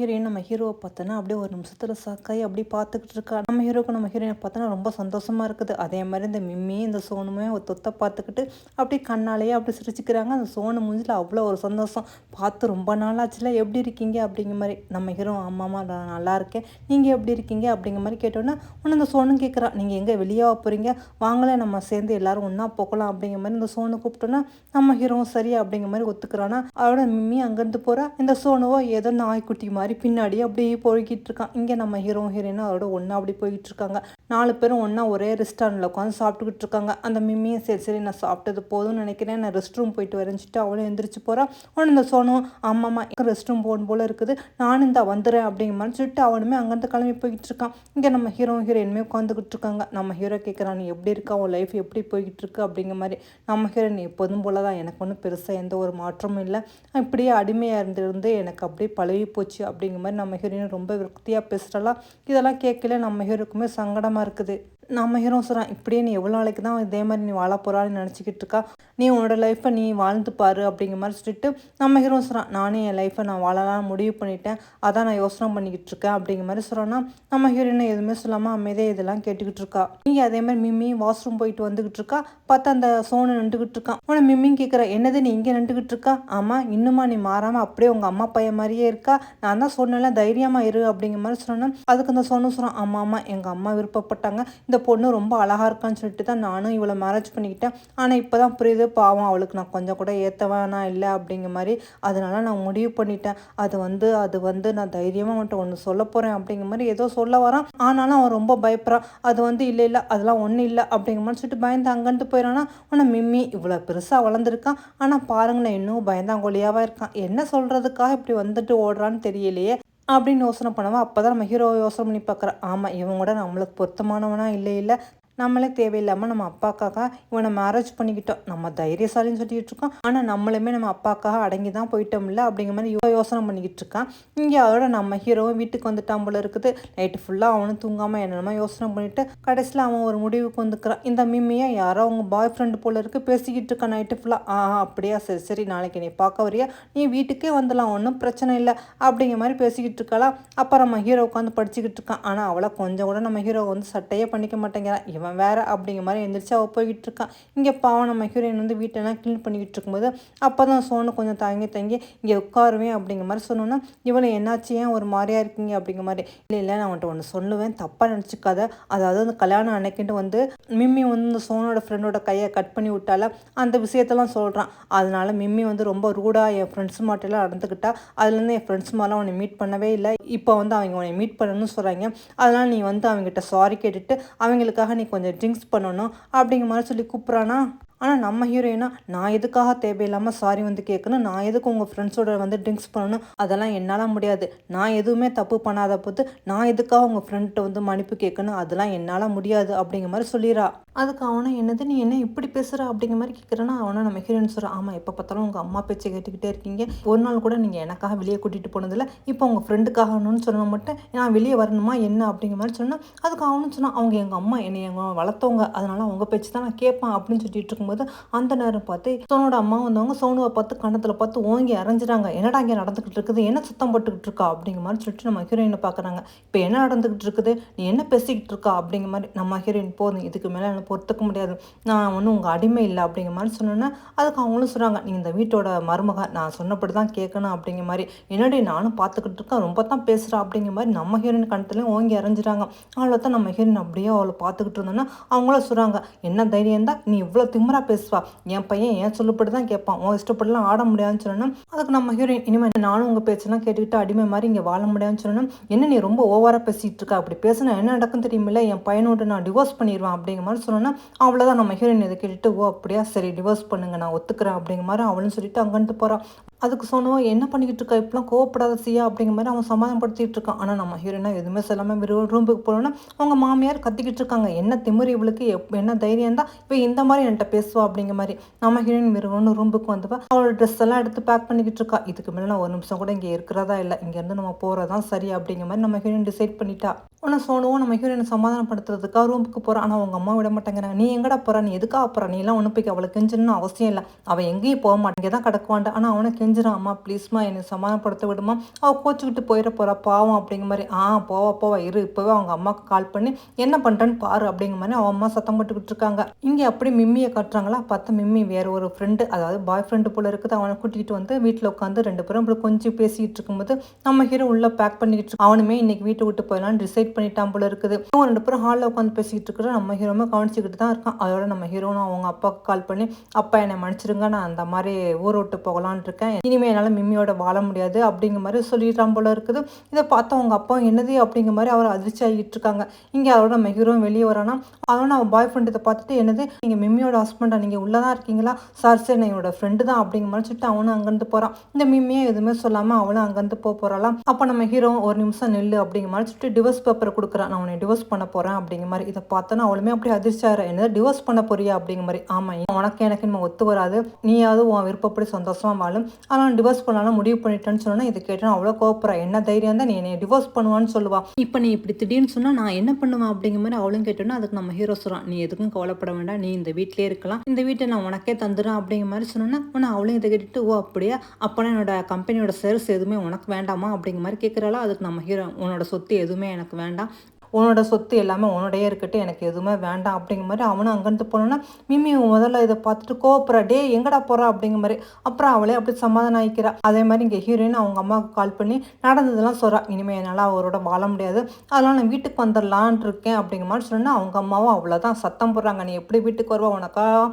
ஹீரோவை பார்த்தோன்னா அப்படியே ஒரு நிமிஷத்தில் சாக்காய் அப்படி பார்த்துக்கிட்டு இருக்கா. நம்ம ஹீரோக்கு நம்ம ஹீரோயினை பார்த்தோன்னா ரொம்ப சந்தோஷமாக இருக்குது. அதே மாதிரி இந்த மிம்மியும் இந்த சோனுமே ஒத்த பார்த்துக்கிட்டு அப்படி கண்ணாலேயே அப்படி சிரிச்சுக்கிறாங்க. அந்த சோனு மூஞ்சில் அவ்வளோ ஒரு சந்தோஷம். பார்த்து ரொம்ப நாளாச்சுல, எப்படி இருக்கீங்க அப்படிங்கிற மாதிரி. நம்ம ஹீரோ ஆமாம்மா நான் நல்லா இருக்கேன், நீங்கள் எப்படி இருக்கீங்க அப்படிங்கிற மாதிரி கேட்டோன்னா உன்னை அந்த சோனும் கேட்குறான், நீங்கள் எங்கே வெளியே போகிறீங்க, வாங்கலை நம்ம சேர்ந்து எல்லாரும் ஒன்றா போகலாம் அப்படிங்கிற மாதிரி இந்த சோனு கூப்பிட்டோன்னா நம்ம ஹீரோவும் சரி அப்படிங்கிற மாதிரி ஒத்துக்கிறானா. அவரோட மிம்மி அங்கேருந்து போகிறா. இந்த சோனுவோ ஏதோ நாய்க்குட்டி மாதிரி பின்னாடி அப்படியே போய்கிட்டு இருக்கான். இங்கே நம்ம ஹீரோயினும் அவரோட ஒன்றா அப்படி போய்கிட்டு இருக்காங்க. 4 பேரும் ஒன்றா ஒரே ரெஸ்டாரண்ட்டில் உட்காந்து சாப்பிட்டுக்கிட்டு இருக்காங்க. அந்த மிம்மியும் சரி நான் சாப்பிட்டது போதும்னு நினைக்கிறேன், நான் ரெஸ்ட் ரூம் போயிட்டு வரைஞ்சிட்டு அவளும் எந்திரிச்சு போகிறான். உடனே இந்த சோனும் ஆமாம்மா ரெஸ்ட் ரூம் போகணும் போல் இருக்குது, நானும் இந்த வந்துடுறேன் அப்படிங்கிற மாதிரி சொல்லிட்டு அவனுமே அங்கேருந்து கிளம்பி போய்கிட்டு இருக்கான். இங்கே நம்ம ஹீரோயினுமே உட்காந்துக்கிட்டு இருக்காங்க. நம்ம ஹீரோ கேட்குறான், நீ எப்படி இருக்கா, உன் லைஃப் எப்படி போய்கிட்டு இருக்கு அப்படிங்கிற மாதிரி. நம்ம ஹீரோயின் எப்போதும் போல தான், எனக்கு ஒன்றும் பெருசாக எந்த ஒரு மாற்றமும் இல்லை, இப்படியே அடிமையாக இருந்து எனக்கு அப்படியே பழகி போச்சு அப்படிங்கிற மாதிரி நம்ம ஹீரோயின் ரொம்ப விரக்தியாக பேசுகிறாலாம். இதெல்லாம் கேட்கல நம்ம ஹீரோக்குமே சங்கடமாக இருக்குது. நம்ம ஹீரோ சொல்கிறான், இப்படியே நீ எவ்வளோ நாளைக்கு தான் இதே மாதிரி நீ வாழ போகிறான்னு நினச்சிக்கிட்டு இருக்கா, நீ உன்னோட லைஃப்பை நீ வாழ்ந்து பாரு அப்படிங்கிற மாதிரி சொல்லிட்டு நம்ம ஹீரோ சொல்கிறான், நானே என் லைஃப்பை நான் வாழலாம் முடிவு பண்ணிட்டேன், அதான் நான் யோசனை பண்ணிக்கிட்டு இருக்கேன் அப்படிங்கிற மாதிரி சொல்கிறோன்னா நம்ம ஹீரோயினை எதுவுமே சொல்லாமல் அமைதியாக இதெல்லாம் கேட்டுக்கிட்டு இருக்கா. நீங்கள் அதே மாதிரி மிம்மி வாஷ்ரூம் போயிட்டு வந்துக்கிட்டு இருக்கா. பார்த்தா அந்த சோனு நின்றுக்கிட்டு இருக்கான். உன்னை மிம்மின்னு கேட்குற, என்னது நீ இங்கே நின்றுக்கிட்டு இருக்கா, ஆமாம் இன்னுமா நீ மாறாமல் அப்படியே உங்கள் அம்மா பையன் மாதிரியே இருக்கா, நான் தான் சொன்னேன்ல தைரியமாக இரு அப்படிங்கிற மாதிரி சொன்னேன். அதுக்கு அந்த சோனு சொல்கிறான், ஆமாம் எங்கள் அம்மா விருப்பப்பட்டாங்க, இந்த பொண்ணு ரொம்ப அழகாக இருக்கான்னு சொல்லிட்டு தான் நானும் இவளை மேரேஜ் பண்ணிக்கிட்டேன், ஆனால் இப்போ தான் புரியுது பாவம் அவளுக்கு நான் கொஞ்சம் கூட ஏற்றவானா இல்லை அப்படிங்கிற மாதிரி, அதனால நான் முடிவு பண்ணிட்டேன், அது வந்து நான் தைரியமாக அவன்கிட்ட ஒன்று சொல்ல போகிறேன் அப்படிங்கிற மாதிரி ஏதோ சொல்ல வரான். ஆனாலும் அவன் ரொம்ப பயப்படுறான். அது இல்லை அதெல்லாம் ஒன்றும் இல்லை அப்படிங்கிற மாதிரி சொல்லிட்டு பயந்து அங்கேருந்து போயிடானா. ஆனால் மிம்மி இவ்வளோ பெருசாக வளர்ந்துருக்கான், ஆனால் பாருங்களேன் இன்னும் பயந்தாங்கொழியாவாக இருக்கான், என்ன சொல்கிறதுக்காக இப்படி வந்துட்டு ஓடுறான்னு தெரியலையே அப்படின்னு யோசனை பண்ணுவோம். அப்போ தான் நம்ம ஹீரோ யோசனை பண்ணி பார்க்குறேன், ஆமாம் இவன் கூட நம்மளுக்கு பொருத்தமானவனா இல்லை நம்மளே தேவையில்லாமல் நம்ம அப்பாக்காக இவனை மேரேஜ் பண்ணிக்கிட்டோம், நம்ம தைரியசாலின்னு சொல்லிட்டு இருக்கோம், ஆனால் நம்மளுமே நம்ம அப்பாக்காக அடங்கி தான் போயிட்டோம்ல அப்படிங்கிற மாதிரி யோசனை பண்ணிக்கிட்டு இருக்கான். இங்கே அதோட நம்ம ஹீரோவும் வீட்டுக்கு வந்துட்டான் போல இருக்குது. நைட்டு ஃபுல்லாக அவனும் தூங்காமல் என்னென்னமோ யோசனை பண்ணிவிட்டு கடைசியில் அவன் ஒரு முடிவுக்கு வந்துக்கிறான். இந்த மிம்மியை யாரோ அவங்க பாய் ஃப்ரெண்டு போல இருக்குது பேசிக்கிட்டு இருக்கான் நைட்டு ஃபுல்லாக. அப்படியா சரி நாளைக்கு நீ பார்க்க வரியா, நீ வீட்டுக்கே வந்துடலாம் ஒன்றும் பிரச்சனை இல்லை அப்படிங்கிற மாதிரி பேசிக்கிட்டு இருக்கலாம். அப்போ நம்ம ஹீரோ உட்காந்து படிச்சுக்கிட்டு இருக்கான். ஆனால் அவளை கொஞ்சம் கூட நம்ம ஹீரோ வந்து சட்டையே பண்ணிக்க மாட்டேங்கிறான். இவன் வேற அப்படிங்கிற மாதிரி எந்திரிச்சு அவள் போய்கிட்டு இருக்கான். இங்கே பாவம் நம்ம ஹீரோயின் வந்து வீட்டெல்லாம் க்ளீன் பண்ணிக்கிட்டு இருக்கும்போது அப்போ தான் சோனு கொஞ்சம் தங்கி தங்கி இங்கே உட்காருவேன் அப்படிங்கிற மாதிரி சொன்னோன்னா இவனை என்னாச்சு ஏன் ஒரு மாதிரியா இருக்கீங்க அப்படிங்கிற மாதிரி. இல்லை இல்லை நான் அவன்கிட்ட ஒன்று சொல்லுவேன் தப்பாக நினச்சிக்காத. அதாவது அந்த கல்யாணம் அன்னைக்கிட்டு வந்து மிம்மி வந்து இந்த சோனோட ஃப்ரெண்டோட கையை கட் பண்ணி விட்டால அந்த விஷயத்தெல்லாம் சொல்கிறான். அதனால மிம்மி வந்து ரொம்ப ரூடாக என் ஃப்ரெண்ட்ஸ் மாட்டெல்லாம் நடந்துக்கிட்டா. அதுலேருந்து என் ஃப்ரெண்ட்ஸ் மாதிரிலாம் அவனை மீட் பண்ணவே இல்லை. இப்போ வந்து அவங்க உன்னை மீட் பண்ணணும்னு சொல்கிறாங்க. அதனால் நீ வந்து அவங்ககிட்ட சாரி கேட்டுட்டு அவங்களுக்காக நீ கொஞ்சம் ட்ரிங்க்ஸ் பண்ணணும் அப்படிங்கிற மாதிரி சொல்லி கூப்பிட்றானா. ஆனால் நம்ம ஹீரோயினா நான் எதுக்காக தேவையில்லாமல் சாரி வந்து கேட்கணும், நான் எதுக்கு உங்கள் ஃப்ரெண்ட்ஸோட வந்து ட்ரிங்க்ஸ் பண்ணணும், அதெல்லாம் என்னால் முடியாது. நான் எதுவுமே தப்பு பண்ணாத போது நான் எதுக்காக உங்கள் ஃப்ரெண்ட்டை வந்து மன்னிப்பு கேட்கணும், அதெல்லாம் என்னால் முடியாது அப்படிங்கிற மாதிரி சொல்லிடுறா. அதுக்கு அவனை என்னது நீ என்ன இப்படி பேசுகிற அப்படிங்கிற மாதிரி கேட்குறேன்னா அவனை நம்ம ஹீரோயின் சொல்கிறான். ஆமாம் எப்போ பார்த்தாலும் உங்கள் அம்மா பேச்சை கேட்டுக்கிட்டே இருக்கீங்க. ஒரு நாள் கூட நீங்கள் எனக்காக வெளியே கூட்டிகிட்டு போனதில்லை. இப்போ உங்கள் ஃப்ரெண்டுக்காகணும்னு சொன்ன மட்டும் நான் வெளியே வரணுமா என்ன அப்படிங்கிற மாதிரி சொன்னால் அதுக்கு அவனும் சொன்னான் அவங்க எங்கள் அம்மா என்னை எங்கள் வளர்த்தவங்க, அதனால் அவங்க பேச்சு தான் நான் கேட்பேன் அப்படின்னு சொல்லிட்டு இருக்கும்போது அந்த நேரம் பார்த்து சோனோட அம்மா வந்தவங்க சோனுவை பார்த்து கண்ணத்தில் பார்த்து ஓங்கி அரைஞ்சிட்டாங்க. என்னடா இங்கே நடந்துக்கிட்டு இருக்குது, என்ன சுத்தம் போட்டுக்கிட்டு இருக்கா அப்படிங்கிற மாதிரி சொல்லிட்டு நம்ம ஹீரோயினை பார்க்குறாங்க. இப்போ என்ன நடந்துக்கிட்டு இருக்குது, நீ என்ன பேசிக்கிட்டு இருக்கா அப்படிங்கிற மாதிரி. நம்ம ஹீரோயின் போதும் இதுக்கு மேலே எனக்கு பொறுத்துக்க முடியாது, நான் ஒன்றும் உங்கள் அடிமை இல்லை அப்படிங்கிற மாதிரி சொன்னோன்னா அதுக்கு அவங்களும் சொல்கிறாங்க நீ இந்த வீட்டோட மருமக, நான் சொன்னபடி தான் கேட்கணும் அப்படிங்கிற மாதிரி. என்னடி நானும் பார்த்துக்கிட்டு இருக்கேன் ரொம்ப தான் பேசுகிறா அப்படிங்கிற மாதிரி நம்ம ஹீரோயின் கணத்துலேயும் ஓங்கி அரைஞ்சிட்டாங்க. அவளை தான் நம்ம ஹீரோயின் அப்படியே அவளை பார்த்துக்கிட்டு இருந்தோன்னா அவங்களும் சொல்கிறாங்க என்ன தைரியம் தான் நீ இவ்வளோ திமிரா பேசுவா, என் பையன் ஏன் சொல்லப்படி தான் கேட்பான், உன் இஷ்டப்படிலாம் ஆட முடியாதுன்னு சொல்லணும். அதுக்கு நம்ம ஹீரோயின் இனிமேல் நானும் உங்கள் பேச்செல்லாம் கேட்டுக்கிட்டு அடிமை மாதிரி இங்கே வாழ முடியாதுன்னு சொல்லணும். என்ன நீ ரொம்ப ஓவராக பேசிகிட்டு இருக்கா, அப்படி பேசினா என்ன நடக்கும் தெரியுமில்ல, என் பையனோட நான் டிவோர்ஸ் பண்ணிடுவேன் அப்படிங்கிற மாதிரி சொன்னோன்னா அவ்வளோதான் நம்ம ஹீரோயின் இதை கேட்டுட்டு ஓ அப்படியா சரி டிவோர்ஸ் பண்ணுங்க நான் ஒத்துக்கிறேன் அப்படிங்கிற மாதிரி அவளும் சொல்லிட்டு அங்கேட்டு போகிறான். அதுக்கு சொன்னோம் என்ன பண்ணிக்கிட்டு இருக்கா இப்பெல்லாம் கோவப்படாத செய்யா அப்படிங்கிற மாதிரி அவன் சமாதானப்படுத்திட்டு இருக்கான். ஆனால் நம்ம ஹீரோயினா எதுவுமே சொல்லாமல் ரூமுக்கு போனோன்னா அவங்க மாமியார் கத்திக்கிட்டு இருக்காங்க. என்ன திமிரு இவளுக்கு, என்ன தைரியம் தான் இப்போ இந்த மாதிரி என்கிட்ட பேசுவா அப்படிங்கிற மாதிரி. நம்ம ஹீரோயின் ஒன்று ரூமுக்கு வந்துப்பா அவளோட ட்ரெஸ் எல்லாம் எடுத்து பேக் பண்ணிக்கிட்டு இருக்கா. இதுக்கு மேலே நான் ஒரு நிமிஷம் கூட இங்கே இருக்கிறதா இல்லை, இங்கேருந்து நம்ம போகிறதான் சரி அப்படிங்கிற மாதிரி நம்ம ஹீரோயின் டிசைட் பண்ணிட்டா. ஆனால் சோனுவும் நம்ம ஹீரோயினை சமாதானப்படுத்துறதுக்காக ரூமுக்கு போகிறான். ஆனால் அவங்க அம்மா விட மாட்டேங்கிறாங்க. நீ எங்கடா போகிறா, நீ எதுக்காக போகிறா, நீ எல்லாம் ஒன்று போய்க்கு அவளை கெஞ்சணும்னு அவசியம் இல்லை, அவள் எங்கேயும் போக மாட்டேங்க தான் கிடக்குவான்ட்டு. ஆனால் அவனை கெஞ்சிரான் அம்மா ப்ளீஸ்மா என்னை சமாதானப்படுத்த விடுமா, அவள் கோச்சிக்கிட்டு போயிட போகிறா பாவம் அப்படிங்கிற மாதிரி. போவா இரு இப்போவே அவங்க அம்மாவுக்கு கால் பண்ணி என்ன பண்ணுறேன்னு பாரு அப்படிங்கிற மாதிரி அவன் அம்மா சத்தம் போட்டுக்கிட்டு இருக்காங்க. இங்கே அப்படி மிம்மியை காட்டுறாங்களா, பார்த்தா மிம்மி வேற ஒரு ஃப்ரெண்டு அதாவது பாய் ஃப்ரெண்டு போல இருக்குது. அவனை கூட்டிகிட்டு வந்து வீட்டில் உட்காந்து ரெண்டு பேரும் இப்படி கொஞ்சம் பேசிகிட்டு இருக்கும்போது நம்ம ஹீரோ உள்ள பேக் பண்ணிக்கிட்டு அவனுமே இன்னைக்கு வீட்டை விட்டு போயிடலான்னு டிசைட் பண்ணிட்டான் போல இருக்குது. ரெண்டு பேரும் ஹாலில் உட்காந்து பேசிக்கிட்டு இருக்கிற நம்ம ஹீரோமே கவனிச்சுக்கிட்டு தான் இருக்கான். அதோட நம்ம ஹீரோனும் அவங்க அப்பாவுக்கு கால் பண்ணி அப்பா என்னை மன்னிச்சிருங்க, நான் அந்த மாதிரி ஊரை விட்டு போகலான்னு இருக்கேன், இனிமேல் என்னால் மிம்மியோட வாழ முடியாது அப்படிங்கிற மாதிரி சொல்லிடுறான் போல இருக்குது. இதை பார்த்தா அவங்க அப்பா என்னது அப்படிங்கிற மாதிரி அவர் அதிர்ச்சி ஆகிட்டு இருக்காங்க. இங்கே அதோட நம்ம ஹீரோ வெளியே வரானா. அதோட அவன் பாய் ஃப்ரெண்டு இதை பார்த்துட்டு என்னது நீங்கள் மிம்மியோட ஹஸ்பண்டா, நீங்கள் உள்ளதான் இருக்கீங்களா, சார் சரி நான் என்னோட ஃப்ரெண்டு தான் அப்படிங்கிற மாதிரி சொல்லிட்டு அவனும் அங்கேருந்து போகிறான். இந்த மிம்மியை எதுவுமே சொல்லாமல் அவளும் அங்கேருந்து போகிறாளாம். அப்போ நம்ம ஹீரோ ஒரு நிமிஷம் நெல்லு அப்படிங்கிற மாதிரி சொல்லிட்டு டிவோர்ஸ் பேப்பரை கொடுக்குறான். நான் உன்னை டிவோர்ஸ் பண்ண போகிறேன் அப்படிங்கிற மாதிரி. இதை பார்த்தோன்னா அவளுமே அப்படியே அதிர்ச்சியாரு. என்னது டிவோர்ஸ் பண்ண போறியா அப்படிங்கிற மாதிரி. ஆமாம் உனக்கு எனக்கு நம்ம ஒத்து வராது, நீயாவது உன் விருப்பப்படி சந்தோஷமாக வாழும், ஆனால் டிவோர்ஸ் பண்ணாலும் முடிவு பண்ணிட்டேன்னு சொன்னா இதை கேட்டேன் அவ்வளோ கோவப்படுறா. என்ன தைரியம் தான் நீ என்னை டிவோர்ஸ் பண்ணுவான்னு சொல்லுவா, இப்போ நீ இப்படி திடீர்னு சொன்னால் நான் என்ன பண்ணுவேன் அப்படிங்கிற மாதிரி அவளும் கேட்டோன்னா அதுக்கு நம்ம ஹீரோ சொல்கிறான் நீ எதுக்கும் கவலைப்பட வேண்டாம், நீ இந்த வீட்டிலே இருக்கலாம், இந்த வீட்டை நான் உனக்கே தந்துடுறேன் அப்படிங்கிற மாதிரி சொன்னோன்னா உன்னை அவளும் இதை கேட்டுட்டு ஓ அப்படியே அப்போனா என்னோட கம்பெனியோட ஷேர்ஸ் எதுவுமே உனக்கு வேண்டாமா அப்படிங்கிற மாதிரி கேட்குறாளா. அதுக்கு நம்ம ஹீரோ உன்னோட சொத்து எதுவுமே எனக்கு வேண்டாம், உன்னோட சொத்து எல்லாமே உன்னோடையே இருக்கட்டும், எனக்கு எதுவுமே வேண்டாம் அப்படிங்கிற மாதிரி அவனும் அங்கேருந்து போனோன்னா மிம்மி முதல்ல இதை பார்த்துட்டு கோவப்படுறா, டே எங்கடா போகிறா அப்படிங்கிற மாதிரி. அப்புறம் அவளே அப்படி சமாதானம் ஆகிக்கிறா. அதே மாதிரி இங்கே ஹீரோயின் அவங்க அம்மாவுக்கு கால் பண்ணி நடந்ததெல்லாம் சொல்கிறா. இனிமேல் என்னால் அவரோட வாழ முடியாது, அதெல்லாம் நான் வீட்டுக்கு வந்துடலான் இருக்கேன் அப்படிங்கிற மாதிரி சொன்னா அவங்க அம்மாவும் அவ்வளோதான் சத்தம் போடுறாங்க. நீ எப்படி வீட்டுக்கு வருவா, உனக்கா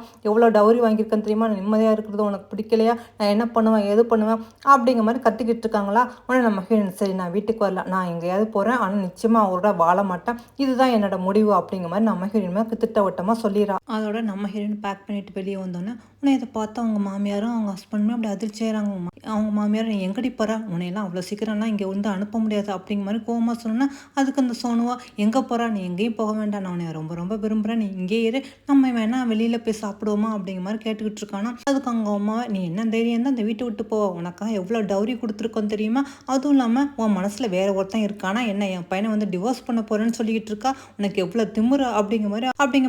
எவ்வளோ டவுரி வாங்கியிருக்கேன்னு தெரியுமா, நிம்மதியாக இருக்கிறது உனக்கு பிடிக்கலையா, நான் என்ன பண்ணுவேன் எது பண்ணுவேன் அப்படிங்கிற மாதிரி கத்திக்கிட்டு இருக்காங்களா. உடனே நம்ம ஹீரோயின் சரி நான் வீட்டுக்கு வரல, நான் எங்கேயாவது போகிறேன், ஆனால் நிச்சயமாக அவரோட வாழ மாட்டேன், இதுதான் என்னோட முடிவு அப்படிங்கிற மாதிரி நம்ம ஹீரோயினுமே திட்டவட்டமாக சொல்லிடுறா. அதோட நம்ம ஹீரோயின் பேக் பண்ணிட்டு வெளியே வந்தோன்னே உன்னை இதை பார்த்து அவங்க மாமியாரும் அவங்க ஹஸ்பண்டுமே அப்படி அதிர்ச்சியாகிறாங்க. அவங்க மாமியார் நீ எங்கடி போகிறா, உன்னையெல்லாம் அவ்வளோ சீக்கிரம்லாம் இங்கே வந்து அனுப்ப முடியாது அப்படிங்கிற மாதிரி கோவமாக சொன்னோன்னா அதுக்கு அந்த சோனுவா எங்கே போகிறா, நீ எங்கேயும் போக வேண்டாம், நான் உன்னை ரொம்ப ரொம்ப விரும்புகிறேன், நீ இங்கே இரு, நம்ம வேணா வெளியில் போய் சாப்பிடுவோமா அப்படிங்கிற மாதிரி கேட்டுக்கிட்டு இருக்கானா. அதுக்கு அவங்க அம்மாவை நீ என்ன தைரியம் தான் இந்த வீட்டை விட்டு போவா, உனக்காக எவ்வளோ டவுரி கொடுத்துருக்கோன்னு தெரியுமா, அதுவும் இல்லாமல் உன் மனசில் வேற ஒருத்தன் இருக்கானா என்ன, என் பையனை வந்து டிவோர்ஸ் பண்ண போகிறேன்னு சொல்லிக்கிட்டு இருக்கா, உனக்கு எவ்வளோ திமுறை அப்படிங்கிற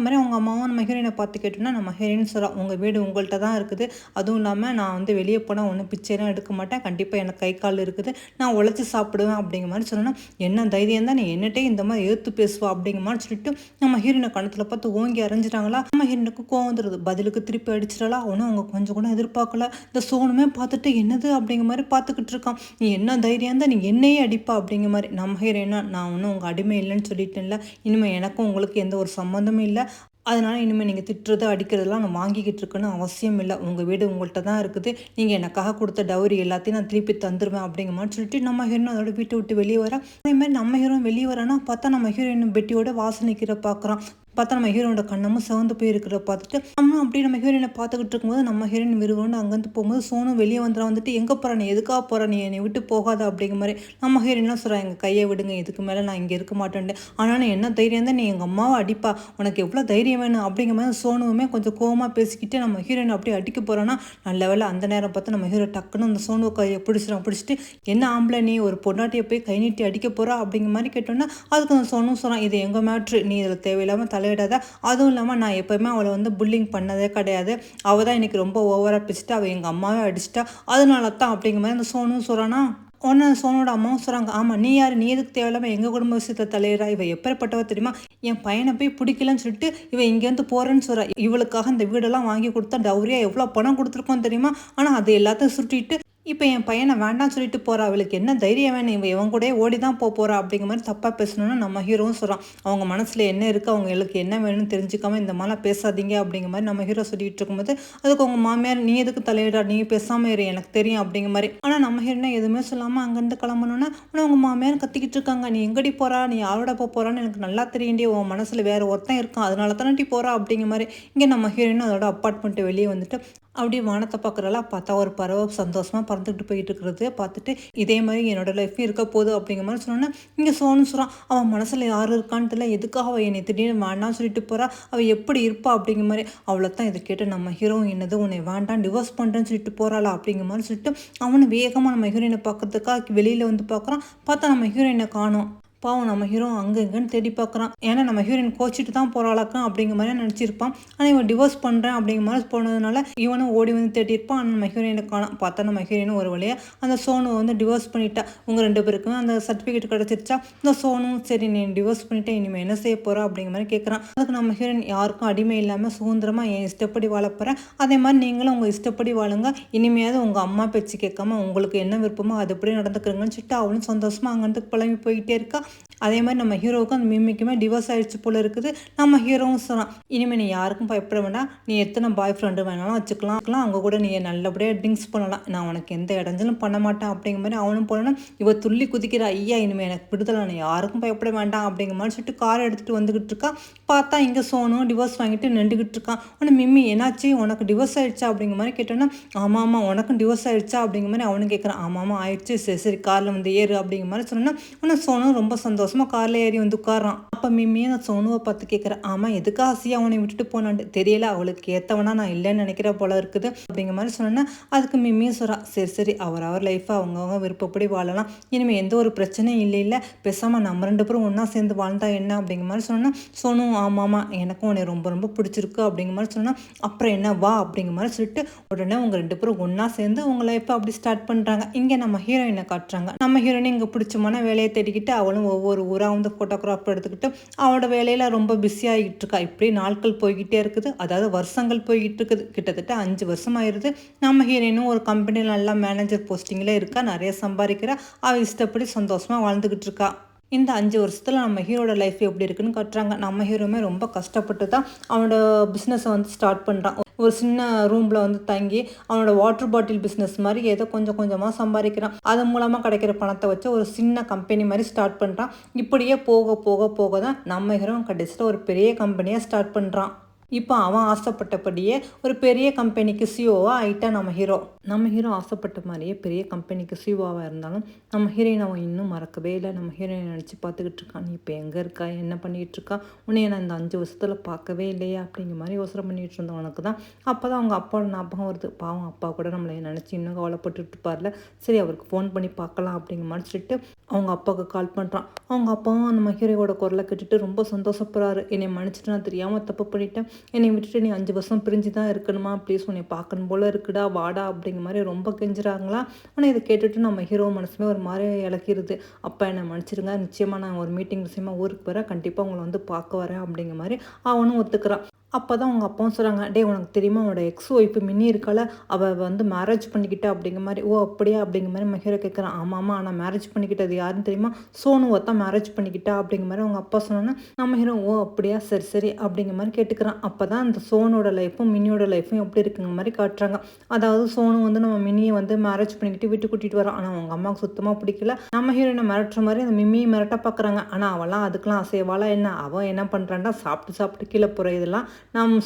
மாதிரி அவங்க அம்மாவும் நம்ம ஹீரோயினை பார்த்து கேட்டோன்னா நம்ம ஹீரோயின் சொல்கிறா உங்கள் வீடு உங்கள்கிட்ட தான் இருக்குது, அதுவும் இல்லாமல் நான் வந்து வெளியே போனால் ஒன்றும் பிச்சை பசியெல்லாம் எடுக்க மாட்டேன், கண்டிப்பாக எனக்கு கை கால் இருக்குது, நான் உழைச்சி சாப்பிடுவேன் அப்படிங்கிற மாதிரி சொன்னோன்னா, என்ன தைரியம் தான் நீ என்னட்டே இந்த மாதிரி எதிர்த்து பேசுவா அப்படிங்கிற மாதிரி சொல்லிட்டு நம்ம ஹீரோயினை கணத்தில் பார்த்து ஓங்கி அரைஞ்சிட்டாங்களா. நம்ம ஹீரோனுக்கு கோவம் வந்துடுது, பதிலுக்கு திருப்பி அடிச்சிடலா. அவனும் அவங்க கொஞ்சம் கூட எதிர்பார்க்கல. இந்த சோனுமே பார்த்துட்டு என்னது அப்படிங்கிற மாதிரி பார்த்துக்கிட்டு இருக்கான். நீ என்ன தைரியம் தான் நீ என்னையே அடிப்பா அப்படிங்கிற மாதிரி. நம்ம ஹீரோயினா, நான் ஒன்றும் உங்கள் அடிமை இல்லைன்னு சொல்லிட்டேன்ல, இனிமேல் எனக்கும் உங்களுக்கு எந்த ஒரு சம்மந்தமும் இல்லை, அதனால் இனிமேல் நீங்கள் திட்டுறது அடிக்கிறதெல்லாம் நான் வாங்கிக்கிட்டு இருக்குன்னு அவசியம் இல்லை, உங்கள் வீடு உங்கள்கிட்ட தான் இருக்குது, நீங்கள் எனக்காக கொடுத்த டவுரி எல்லாத்தையும் நான் திருப்பி தந்துடுவேன் அப்படிங்கிற மாதிரி சொல்லிட்டு நம்ம ஹீரோயின் அதோட வீட்டை விட்டு வெளியே வர. அதேமாதிரி நம்ம ஹீரோயின் வெளியே வரானா பார்த்தா நம்ம ஹீரோயின் பெட்டியோட வாசனைக்கிற பார்க்குறான். பார்த்தா நம்ம ஹீரோனோட கண்ணமும் சிவந்து போயிருக்கிறத பார்த்துட்டு நம்மளும் அப்படி நம்ம ஹீரோயினை பார்த்துக்கிட்டு இருக்கும்போது நம்ம ஹீரோயின் விரும்புன்னு அங்கேருந்து போகும்போது சோனும் வெளியே வந்துட்டு எங்கே போகிற நீ, எதுக்காக போகிற நீ, என்னை விட்டு போகாத அப்படிங்கிற மாதிரி. நம்ம ஹீரோயின்லாம் சொல்கிறா, எங்கள் கையை விடுங்க, இதுக்கு மேலே நான் இங்கே இருக்க மாட்டேன்ட்டு. ஆனால் என்ன தைரியம் தான் நீ எங்கள் அம்மாவை அடிப்பா, உனக்கு எவ்வளோ தைரியம் வேணும் அப்படிங்கிற மாதிரி சோனுவுமே கொஞ்சம் கோவமாக பேசிக்கிட்டு நம்ம ஹீரோயின் அப்படியே அடிக்க போகிறோன்னா, நல்ல வேலை அந்த நேரம் பார்த்து நம்ம ஹீரோ டக்குன்னு அந்த சோனுவை கையை பிடிச்சிட்டு என்ன ஆம்பளை நீ ஒரு பொண்டாட்டியை போய் கை நீட்டி அடிக்க போகிறா அப்படிங்கிற மாதிரி கேட்டோன்னா, அதுக்கு அந்த சோனும் சொல்கிறான், இது எங்கள் மேட்ரு, நீ இதில் தேவையில்லாமல் தலையிடாத, அதுவும் இல்லாமல் நான் எப்போயுமே அவளை புல்லிங் பண்ணதே கிடையாது, அவள் தான் இன்றைக்கி ரொம்ப ஓவராக பேசிட்டு அவள் எங்கள் அம்மாவே அடிச்சிட்டா, அதனால தான் அப்படிங்கிற மாதிரி அந்த சோனும் சொல்கிறானா. உடனே சோனோட அம்மாவும் சொல்கிறாங்க, ஆமாம் நீ யார், நீ எதுக்கு தேவையில்லாமல் எங்கள் குடும்ப விஷயத்தை தலையிறா, இவ எப்பேற்பட்டவ தெரியுமா, என் பையனை போய் பிடிக்கலன்னு சொல்லிட்டு இவன் இங்கேருந்து போகிறேன்னு சொல்கிறா, இவளுக்காக இந்த வீடெல்லாம் வாங்கி கொடுத்தா டவுரியாக எவ்வளோ பணம் கொடுத்துருக்கோம் தெரியுமா, ஆனால் அது எல்லாத்தையும் சுட்டிட்டு இப்போ என் பையனை வேண்டாம்னு சொல்லிட்டு போகிறா, அவளுக்கு என்ன தைரியம் வேணும், இவன் கூட ஓடி தான் போகிறா அப்படிங்கிற மாதிரி தப்பாக பேசணும்னா நம்ம ஹீரோவும் சொல்கிறான், அவங்க மனசில் என்ன இருக்குது, அவங்களுக்கு என்ன வேணும்னு தெரிஞ்சுக்காம இந்த மாதிரிலாம் பேசாதீங்க அப்படிங்கிற மாதிரி நம்ம ஹீரோ சொல்லிட்டு இருக்கும்போது அதுக்கு அவங்க மாமியார், நீ எதுக்கு தலையிடா, நீ பேசாமல் இரு, எனக்கு தெரியும் அப்படிங்கிற மாதிரி. ஆனால் நம்ம ஹீரோனா எதுவுமே சொல்லாமல் அங்கேருந்து கிளம்பணுன்னா ஆனால் அவங்க மாமியார் கத்திக்கிட்டு இருக்காங்க, நீ எங்கடி போகிறா, நீ யாரோட போகிறான்னு எனக்கு நல்லா தெரியுண்டி, உன் மனசில் வேறு ஒருத்தன் இருக்கான், அதனால தானே போகிறா அப்படிங்கிற மாதிரி. இங்கே நம்ம ஹீரோயினும் அதோட அப்பார்ட்மெண்ட்டு வெளியே வந்துட்டு அப்படியே வானத்தை பார்க்குறலாம், பார்த்தா ஒரு பறவை சந்தோஷமாக பறந்துக்கிட்டு போயிட்டு இருக்கிறது பார்த்துட்டு இதே மாதிரி என்னோடய லைஃப் இருக்க போகுது அப்படிங்கிற மாதிரி சொன்னோன்னா, இங்கே சோனு சொல்கிறான், அவன் மனசில் யார் இருக்கான்னு தெரியல, எதுக்காக அவள் என்னை திடீர்னு வேண்டாம்னு சொல்லிட்டு போகிறா, அவள் எப்படி இருப்பா அப்படிங்கிற மாதிரி. அவ்வளோ தான் இதை கேட்டு நம்ம ஹீரோ என்னது உன்னை வேண்டாம் டிவோர்ஸ் பண்ணுறேன்னு சொல்லிட்டு போகிறாளா அப்படிங்கிற மாதிரி சொல்லிட்டு அவனு வேகமாக நம்ம ஹீரோயினை பார்க்கறதுக்காக வெளியில் பார்க்குறான். பார்த்தா நம்ம ஹீரோயினை காணோம். பாவம் நம்ம ஹீரோ அங்கே இங்கேன்னு தேடி பார்க்குறான், ஏன்னா நம்ம ஹீரோயின் கோச்சிட்டு தான் போகிறாளாக்கும் அப்படிங்கிற மாதிரி நினச்சிருப்பான். ஆனால் இவன் டிவோர்ஸ் பண்ணுறேன் அப்படிங்கிற மாதிரி போனதுனால இவனும் ஓடி தேடியிருப்பான். ஆனால் நம்ம ஹீரோயினை காணோம். பார்த்தா நம்ம ஹீரோயினும் ஒரு வழியாக அந்த சோனு டிவோர்ஸ் பண்ணிட்டா. உங்கள் 2 பேருக்கும் அந்த சர்டிஃபிகேட் கிடச்சிருச்சா. இந்த சோனும் சரி நீ டிவோர்ஸ் பண்ணிட்டேன், இனிமேல் என்ன செய்ய போகிறா அப்படிங்கிற மாதிரி கேட்குறான். அதுக்கு நம்ம ஹீரோயின், யாருக்கும் அடிமை இல்லாமல் சுதந்திரமாக என் இஷ்டப்படி வாழப்போகிறேன், அதே மாதிரி நீங்களும் உங்கள் இஷ்டப்படி வாழுங்க, இனிமையாவது உங்கள் அம்மா பேச்சு கேட்காம உங்களுக்கு என்ன விருப்பமோ அது எப்படி நடந்துக்கிறீங்கன்னு சொல்லிட்டு அவளும் சந்தோஷமாக அங்கேருந்து கிளம்பி போய்கிட்டே இருக்கா. அதே மாதிரி நம்ம ஹீரோவுக்கும் அந்த மிம்மிக்குமே டிவோர்ஸ் ஆகிடுச்சு போல இருக்குது. நம்ம ஹீரோவும் சொன்னான், இனிமேல் நீ யாருக்கும் பயப்பட வேண்டாம், நீ எத்தனை பாய் ஃப்ரெண்டு வேணாலும் வச்சுக்கலாம், அவங்க கூட நீ நல்லபடியாக ட்ரிங்க்ஸ் பண்ணலாம், நான் உனக்கு எந்த இடைஞ்சலும் பண்ண மாட்டேன் அப்படிங்கிற மாதிரி அவனும் போனோன்னா இவ துள்ளி குதிக்கிற, ஐயா இனிமேல் எனக்கு விடுதலை, நான் யாருக்கும் பயப்பட வேண்டாம் அப்படிங்கிற மாதிரி சொல்லிட்டு காரை எடுத்துகிட்டு வந்துக்கிட்டு இருக்கா. பார்த்தா இங்கே சோனும் டிவோர்ஸ் வாங்கிட்டு நின்றுக்கிட்டு இருக்கான். உடனே மிம்மி என்னாச்சு, உனக்கு டிவோர்ஸ் ஆகிடுச்சா அப்படிங்கிற மாதிரி கேட்டோன்னா, ஆமாம் உனக்கும் டிவோர்ஸ் ஆகிடுச்சா அப்படிங்கிற மாதிரி அவனு கேட்குறான். ஆமாம் ஆயிடுச்சு, சரி சரி காரில் ஏறு அப்படிங்கிற மாதிரி சொன்னோன்னா உடனே சோனும் ரொம்ப சந்தோஷமாக காரில் ஏறி உட்காரான். அப்போ மிம்மியே அந்த சோனுவை பார்த்து கேட்குறேன், ஆமாம் எதுக்கு ஆசையாக அவனை விட்டுட்டு போனான்ட்டு தெரியல, அவளுக்கு ஏற்றவனா நான் இல்லைன்னு நினைக்கிற போல இருக்குது அப்படிங்கிற மாதிரி சொன்னேன்னா அதுக்கு மிம்மியும் சொல்கிறா, சரி சரி அவர் லைஃப்பை அவங்கவுங்க விருப்பப்படி வாழலாம், இனிமேல் எந்த ஒரு பிரச்சனையும் இல்லை பேசாமல் நம்ம 2 பேரும் ஒன்றா சேர்ந்து வாழ்ந்தா என்ன அப்படிங்கிற மாதிரி சொன்னால் சோனும் ஆமாம் எனக்கும் உன்னை ரொம்ப ரொம்ப பிடிச்சிருக்கு அப்படிங்கிற மாதிரி சொன்னால் அப்புறம் என்ன வா அப்படிங்கிற மாதிரி சொல்லிட்டு உடனே உங்கள் 2 பேரும் ஒன்றா சேர்ந்து உங்கள் லைஃப்பை அப்படி ஸ்டார்ட் பண்ணுறாங்க. இங்கே நம்ம ஹீரோயினை காட்டுறாங்க. நம்ம ஹீரோயினை இங்கே பிடிச்சமான வேலையை தேடிக்கிட்டு அவளும் ஒவ்வொரு ஊராக ஃபோட்டோகிராஃப் எடுத்துக்கிட்டு அவளோட வேலையில் ரொம்ப பிஸியாகிட்டு இருக்கா. இப்படி நாட்கள் போய்கிட்டே இருக்குது, அதாவது வருஷங்கள் போய்கிட்டு இருக்குது, கிட்டத்தட்ட 5 வருஷம் ஆயிடுது. நம்ம ஹீரோயினும் ஒரு கம்பெனியில் நல்லா மேனேஜர் போஸ்டிங்கில் இருக்கா, நிறைய சம்பாதிக்கிறா, அவள் இஷ்டப்படி சந்தோஷமாக வாழ்ந்துக்கிட்டு இருக்கா. இந்த 5 வருஷத்தில் நம்ம ஹீரோட லைஃப் எப்படி இருக்குன்னு காட்டுறாங்க. நம்ம ஹீரோமே ரொம்ப கஷ்டப்பட்டு தான் அவனோட பிஸ்னஸை ஸ்டார்ட் பண்ணுறான். ஒரு சின்ன ரூமில் தங்கி அவனோட வாட்டர் பாட்டில் பிஸ்னஸ் மாதிரி ஏதோ கொஞ்சம் கொஞ்சமாக சம்பாதிக்கிறான். அது மூலமாக கிடைக்கிற பணத்தை வச்சு ஒரு சின்ன கம்பெனி மாதிரி ஸ்டார்ட் பண்ணுறான். இப்படியே போக போக போக தான் நம்ம ஹீரோ கடைசியில் ஒரு பெரிய கம்பெனியாக ஸ்டார்ட் பண்ணுறான். இப்போ அவன் ஆசைப்பட்டபடியே ஒரு பெரிய கம்பெனிக்கு சிஓவாக ஆகிட்டா நம்ம ஹீரோ. நம்ம ஹீரோ ஆசைப்பட்ட மாதிரியே பெரிய கம்பெனிக்கு சிஓவாக இருந்தாலும் நம்ம ஹீரோயின் அவன் இன்னும் மறக்கவே இல்லை. நம்ம ஹீரோயின் நினச்சி பார்த்துக்கிட்டு இருக்கான், நீ இப்போ எங்கே இருக்கா, என்ன பண்ணிகிட்டு இருக்கா, உன்னை நான் இந்த 5 வருஷத்தில் பார்க்கவே இல்லையா அப்படிங்கிற மாதிரி யோசனை பண்ணிகிட்டு இருந்தவனுக்கு தான் அப்போ தான் அவங்க அப்பாவோட ஞாபகம் வருது. பாவம் அப்பா கூட நம்மளை நினச்சி இன்னும் கவலைப்பட்டுட்டு இருப்பார்ல, சரி அவருக்கு ஃபோன் பண்ணி பார்க்கலாம் அப்படிங்கிற மாதிரி சொல்லிட்டு அவங்க அப்பாவுக்கு கால் பண்ணுறான். அவங்க அப்பாவும் நம்ம ஹீரோயோட குரலை கேட்டுட்டு ரொம்ப சந்தோஷப்படுறாரு. என்னை மன்னிச்சிட்டு நான் தெரியாமல் தப்பு பண்ணிட்டேன், என்னை விட்டுட்டு நீ 5 வருஷம் பிரிஞ்சு தான் இருக்கணுமா, ப்ளீஸ் உன்னை பார்க்கணும் போல இருக்குடா, வாடா அப்படிங்கிற மாதிரி ரொம்ப கெஞ்சுறாங்களா. ஆனால் இதை கேட்டுட்டு நம்ம ஹீரோ மனசுமே ஒரு மாதிரி இழக்கிருது. அப்பா என்னை மன்னிச்சிடுங்க, நிச்சயமாக நான் ஒரு மீட்டிங் விஷயமா ஊருக்கு போகிறேன், கண்டிப்பாக உங்களை வந்து பார்க்க வரேன் அப்படிங்கிற மாதிரி அவனும் ஒத்துக்கிறான். அப்போ தான் அவங்க அப்பாவும் சொல்கிறாங்க, டே உனக்கு தெரியுமா உன்னோட எக்ஸ் ஒய்ஃபு மின்னி இருக்கால, அவள் வந்து மேரேஜ் பண்ணிக்கிட்டா அப்படிங்கிற மாதிரி. ஓ அப்படியா அப்படிங்கிற மாதிரி நம்ம ஹீரோ கேட்குறான். ஆமாம்மா, ஆனால் மேரேஜ் பண்ணிக்கிட்டது யாருன்னு தெரியுமா, சோனுவை தான் மேரேஜ் பண்ணிக்கிட்டா அப்படிங்கிற மாதிரி அவங்க அப்பா சொன்னோன்னா நம்ம ஹீரோ ஓ அப்படியா சரி சரி அப்படிங்கிற மாதிரி கேட்டுக்கிறான். அப்போ தான் அந்த சோனோட லைஃப்பும் மின்னியோட லைஃப்பும் எப்படி இருக்குங்கிற மாதிரி காட்டுறாங்க. அதாவது சோனு வந்து நம்ம மின்னியை வந்து மேரேஜ் பண்ணிக்கிட்டு வீட்டு கூட்டிகிட்டு வரான். ஆனால் அவங்க அம்மாவுக்கு சுத்தமாக பிடிக்கல. நம்ம ஹீரோயினை மிரட்டுற மாதிரி அந்த மிம்மியை மிரட்ட பார்க்குறாங்க. ஆனால் அவளாம் அதுக்கெலாம் அசைவாளா என்ன, அவன் என்ன பண்ணுறான்டா, சாப்பிட்டு சாப்பிட்டு கீழே போகிற இதெல்லாம்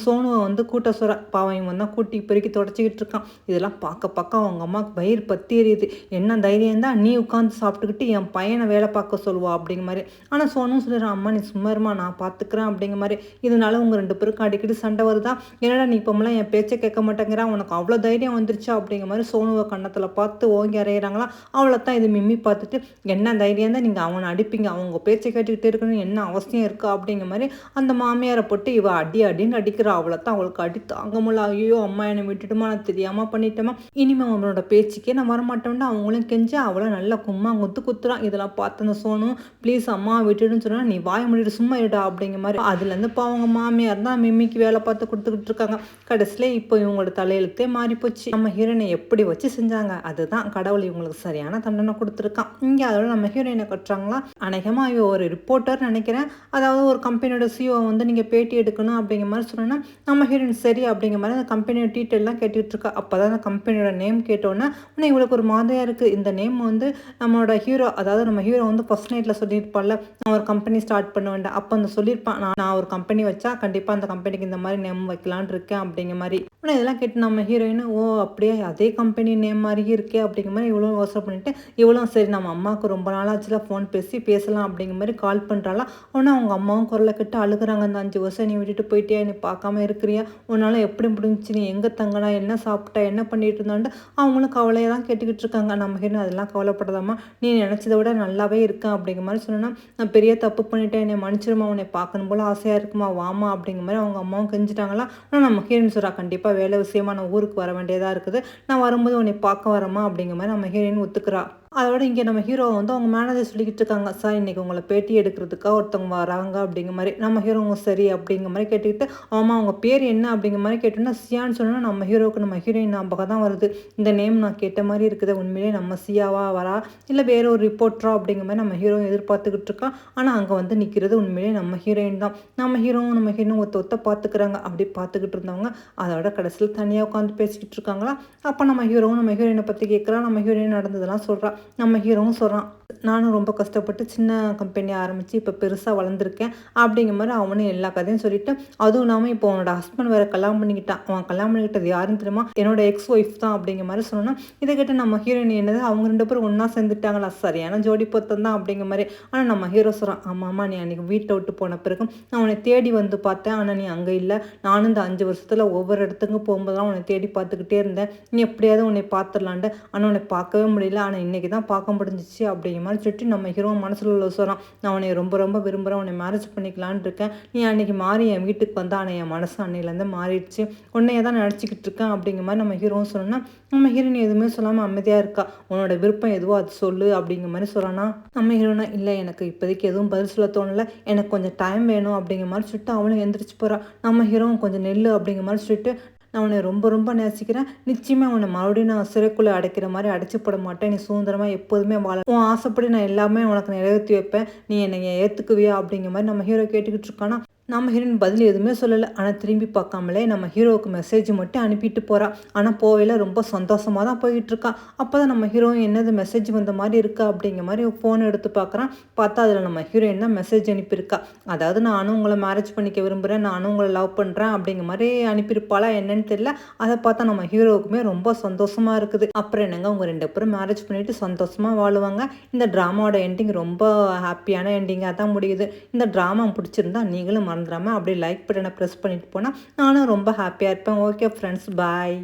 சோனுவை வந்து கூட்ட சொல்கிற பாவம் இவன் தான் கூட்டி பெருக்கி தொடச்சிக்கிட்டு இருக்கான். இதெல்லாம் பார்க்க அவங்க அம்மாவுக்கு வயிறு பற்றி எரியுது. என்ன தைரியம் தான் நீ உட்காந்து சாப்பிட்டுக்கிட்டு என் பையனை வேலை பார்க்க சொல்லுவா அப்படிங்கிற மாதிரி. ஆனால் சோனும் சொல்லிடுறான், அம்மா நீ சும்மா இருமா, நான் பார்த்துக்கிறேன் அப்படிங்கிற மாதிரி. இதனால உங்கள் 2 பேருக்கும் அடிக்கடி சண்டை வருதா, என்னடா நீ இப்போமெல்லாம் என் பேச்சை கேட்க மாட்டேங்கிறா, உனக்கு அவ்வளோ தைரியம் வந்துருச்சா அப்படிங்கிற மாதிரி சோனுவை கன்னத்தில் பார்த்து ஓங்கி அறையிறாங்களா. அவளை தான் இது மிம்மி பார்த்துட்டு என்ன தைரியம் தான் நீங்கள் அவனை அடிப்பீங்க, அவங்க பேச்சை கேட்டுக்கிட்டே இருக்கணும் என்ன அவசியம் இருக்கா அப்படிங்கிற மாதிரி அந்த மாமியாரை போட்டு இவ அடின்னு அடிக்கிற. அவளை தான் அவளுக்கு அடி தாங்க முடியல. ஐயோ அம்மா என்னை விட்டுட்டுமா, நான் தெரியாமல் பண்ணிட்டேமா, இனிமேல் அவனோட பேச்சுக்கே நான் வரமாட்டேன்டா அவங்களும் கெஞ்சா அவளை நல்லா கும்மா குத்துறான். இதெல்லாம் பார்த்து அந்த சோனும் ப்ளீஸ் அம்மா விட்டுடுன்னு சொன்னா, நீ வாய முடிட்டு சும்மா இருடா அப்படிங்கிற மாதிரி. அதுலேருந்து இப்போ அவங்க மாமியார் தான் மிம்மிக்கு வேலை பார்த்து கொடுத்துக்கிட்டு இருக்காங்க. கடைசியில் இப்போ இவங்களோட தலையெழுத்தே மாறி போச்சு. நம்ம ஹீரோயினை எப்படி வச்சு செஞ்சாங்க, அதுதான் கடவுள் இவங்களுக்கு சரியான தண்டனை கொடுத்துருக்கான். இங்கே அதோட நம்ம ஹீரோயினை கட்டுறாங்களா. அநேகமாக இவ ஒரு ரிப்போர்ட்டர் நினைக்கிறேன். அதாவது ஒரு கம்பெனியோட சிஓ வந்து நீங்கள் பேட்டி எடுக்கணும் அப்படிங்கிற மாதிரி சொன்னோன்னா நம்ம ஹீரோயின் சரி அப்படிங்கிற மாதிரி அந்த கம்பெனியோட டீட்டெயிலாம் கேட்டுட்டு இருக்கா. அப்போ தான் அந்த கம்பெனியோட நேம் கேட்டோன்னே ஆனால் இவளுக்கு ஒரு மாதிரியாக இருக்குது. இந்த நேம் வந்து நம்மளோட ஹீரோ, அதாவது நம்ம ஹீரோ வந்து ஃபர்ஸ்ட் நைட்டில் சொல்லியிருப்பாள்ல, நான் ஒரு கம்பெனி ஸ்டார்ட் பண்ண வேண்டாம், அப்போ அந்த சொல்லியிருப்பான் நான் ஒரு கம்பெனி வச்சா கண்டிப்பாக அந்த கம்பெனிக்கு இந்த மாதிரி நேம் வைக்கலான் இருக்கேன் அப்படிங்கிற மாதிரி. ஆனால் இதெல்லாம் கேட்டு நம்ம ஹீரோயின் ஓ அப்படியே அதே கம்பெனி நேம் மாதிரியே இருக்கே அப்படிங்கிற மாதிரி இவ்வளோ யோசனை பண்ணிட்டு இவ்வளோ சரி நம்ம அம்மாவுக்கு ரொம்ப நாளாச்சுல ஃபோன் பேசலாம் அப்படிங்கிற மாதிரி கால் பண்ணுறாளா. ஆனால் அவங்க அம்மாவும் குரலை கட்டு அழுகுறாங்க. அந்த 5 வருஷம் நீ விட்டுட்டு போயிட்டியா, நீ பார்க்காம இருக்கிறியா, உன்னால் எப்படி முடிஞ்சிச்சு, நீ எங்கே தங்கினா, என்ன சாப்பிட்டா, என்ன பண்ணிட்டு இருந்தான்ட்டு அவங்களும் கவலையை தான் கேட்டுக்கிட்டு இருக்காங்க. நம்ம ஹீரோ அதெல்லாம் கவலைப்படாதாம்மா, நீ நினச்சதை விட நல்லாவே இருக்கேன் அப்படிங்கிற மாதிரி சொன்னா, நான் பெரிய தப்பு பண்ணிட்டேன், என்னை மன்னிச்சிருமா, உன்னை பார்க்கணும் போல் ஆசையாக இருக்குமா, வாமா அப்படிங்கிற மாதிரி அவங்க அம்மாவும் கெஞ்சிட்டாங்களா. ஆனால் நம்ம ஹீரோயின் சொல்கிறா, கண்டிப்பாக வேலை விஷயமா நான் ஊருக்கு வர வேண்டியதாக இருக்குது, நான் வரும்போது உன்னை பார்க்க வரமா அப்படிங்கிற மாதிரி நம்ம ஹீரோயின் ஒத்துக்கிறா. அதோட இங்கே நம்ம ஹீரோ வந்து அவங்க மேனேஜர் சொல்லிக்கிட்டு இருக்காங்க, சார் இன்றைக்கி உங்களை பேட்டி எடுக்கிறதுக்காக ஒருத்தவங்க வராங்க அப்படிங்கிற மாதிரி. நம்ம ஹீரோங்க சரி அப்படிங்கிற மாதிரி கேட்டுக்கிட்டு ஆமாம் அவங்க பேர் என்ன அப்படிங்கிற மாதிரி கேட்டோன்னா சியான்னு சொன்னால் நம்ம ஹீரோவுக்கு நம்ம ஹீரோயின் ஞாபகம் தான் வருது. இந்த நேம் நான் கேட்ட மாதிரி இருக்குது, உண்மையிலே நம்ம சியாவா வரா இல்லை வேற ஒரு ரிப்போர்ட்டரா அப்படிங்கிற மாதிரி நம்ம ஹீரோ எதிர்பார்த்துக்கிட்டு இருக்கா. ஆனால் அங்கே வந்து நிற்கிறது உண்மையிலே நம்ம ஹீரோயின் தான். நம்ம ஹீரோவும் ஒத்த பார்த்துக்கிறாங்க. அப்படி பார்த்துக்கிட்டு இருந்தவங்க அதோட கடைசியில் தனியாக உட்காந்து பேசிக்கிட்டு இருக்காங்களா. அப்போ நம்ம ஹீரோயினை பற்றி கேட்குறா. நம்ம ஹீரோயின் நடந்ததெல்லாம் சொல்கிறா. நம்ம ஹீரோவும் சொல்கிறான், நானும் ரொம்ப கஷ்டப்பட்டு சின்ன கம்பெனி ஆரம்பித்து இப்போ பெருசாக வளர்ந்துருக்கேன் அப்படிங்கிற மாதிரி அவனும் எல்லா கதையும் சொல்லிவிட்டு, அதுவும் இல்லாமல் இப்போ அவனோட ஹஸ்பண்ட் வேறு கல்யாணம் பண்ணிக்கிட்டான். அவன் கல்யாணம் பண்ணிக்கிட்டது யாருன்னு தெரியுமா, என்னோட எக்ஸ் ஒய்ஃப் தான் அப்படிங்கிற மாதிரி சொன்னோன்னா இதை கேட்டு நம்ம ஹீரோயின் என்னது அவங்க 2 பேரும் ஒன்றா சேர்ந்துட்டாங்களா, சரியான ஜோடி பொருத்தம் தான் அப்படிங்கிற மாதிரி. ஆனால் நம்ம ஹீரோ சொல்கிறான், ஆமாம்மா நீ அன்றைக்கி வீட்டை விட்டு போன பிறகு நான் உன்னை தேடி வந்து பார்த்தேன், ஆனால் நீ அங்கே இல்லை. நானும் இந்த 5 வருஷத்தில் ஒவ்வொரு இடத்துக்கும் போகும்போதெல்லாம் உன்னை தேடி பார்த்துக்கிட்டே இருந்தேன், நீ எப்படியாவது உன்னை பார்த்துடலான்ட்டு, ஆனால் உன்னை பார்க்கவே முடியல, ஆனால் இன்றைக்கி தான் பார்க்க முடிஞ்சிச்சு அப்படிங்கிற மாதிரி சொல்லிட்டு நம்ம ஹீரோ மனசில் உள்ள சொல்கிறான், நான் உன்னை ரொம்ப விரும்புகிறேன், உன்னை மேரேஜ் பண்ணிக்கலான் இருக்கேன், நீ அன்றைக்கி மாறி என் வீட்டுக்கு வந்தால் ஆனால் என் மனசு அன்னையிலேருந்து மாறிடுச்சு, உன்னையே தான் நினச்சிக்கிட்டு இருக்கேன் அப்படிங்கிற மாதிரி நம்ம ஹீரோவும் சொன்னோன்னா நம்ம ஹீரோயின் எதுவுமே சொல்லாமல் அமைதியாக இருக்கா. உன்னோட விருப்பம் எதுவோ அது சொல்லு அப்படிங்கிற மாதிரி சொல்கிறானா. நம்ம ஹீரோனா இல்லை எனக்கு இப்போதைக்கு எதுவும் பதில் சொல்ல தோணலை, எனக்கு கொஞ்சம் டைம் வேணும் அப்படிங்கிற மாதிரி சொல்லிட்டு அவளும் எந்திரிச்சு போகிறா. நம்ம ஹீரோவும் கொஞ்சம் நெல் அப்படிங்கிற மாதிரி சொல்லிட்டு நான் உன்னை ரொம்ப நேசிக்கிறேன், நிச்சயமாக உன்னை மறுபடியும் நான் சிறைக்குள்ளே அடைக்கிற மாதிரி அடைச்சி போட மாட்டேன், நீ சுதந்திரமாக எப்போதுமே வாழ, உன் ஆசைப்படி நான் எல்லாமே உனக்கு நிறைவேற்றி வைப்பேன், நீ என்னை ஏற்றுக்குவியா அப்படிங்கிற மாதிரி நம்ம ஹீரோ கேட்டுக்கிட்டு இருக்கானா. நம்ம ஹீரோயின் பதில் எதுவுமே சொல்லலை. ஆனால் திரும்பி பார்க்காமலே நம்ம ஹீரோவுக்கு மெசேஜ் மட்டும் அனுப்பிட்டு போகிறா. ஆனால் போவையில் ரொம்ப சந்தோஷமாக தான் போய்கிட்டு இருக்கா. அப்போ தான் நம்ம ஹீரோயின் என்னது மெசேஜ் வந்த மாதிரி இருக்கா அப்படிங்கிற மாதிரி ஃபோன் எடுத்து பார்க்குறான். பார்த்தா அதில் நம்ம ஹீரோயின் தான் மெசேஜ் அனுப்பியிருக்கா. அதாவது நானும் உங்களை மேரேஜ் பண்ணிக்க விரும்புகிறேன், நானும் உங்களை லவ் பண்ணுறேன் அப்படிங்கிற மாதிரி அனுப்பியிருப்பாளா என்னன்னு தெரியல. அதை பார்த்தா நம்ம ஹீரோவுக்குமே ரொம்ப சந்தோஷமாக இருக்குது. அப்புறம் என்னங்க உங்கள் 2 பேரும் மேரேஜ் பண்ணிவிட்டு சந்தோஷமாக வாழுவாங்க. இந்த ட்ராமாவோட எண்டிங் ரொம்ப ஹாப்பியான எண்டிங்காக தான் முடியுது. இந்த ட்ராமா பிடிச்சிருந்தா நீங்களும் மறந்துடாமல் அப்படியே லைக் பட்டனை ப்ரெஸ் பண்ணிட்டு போனால் நானும் ரொம்ப ஹாப்பியாக இருப்பேன். ஓகே ஃப்ரெண்ட்ஸ், பாய்.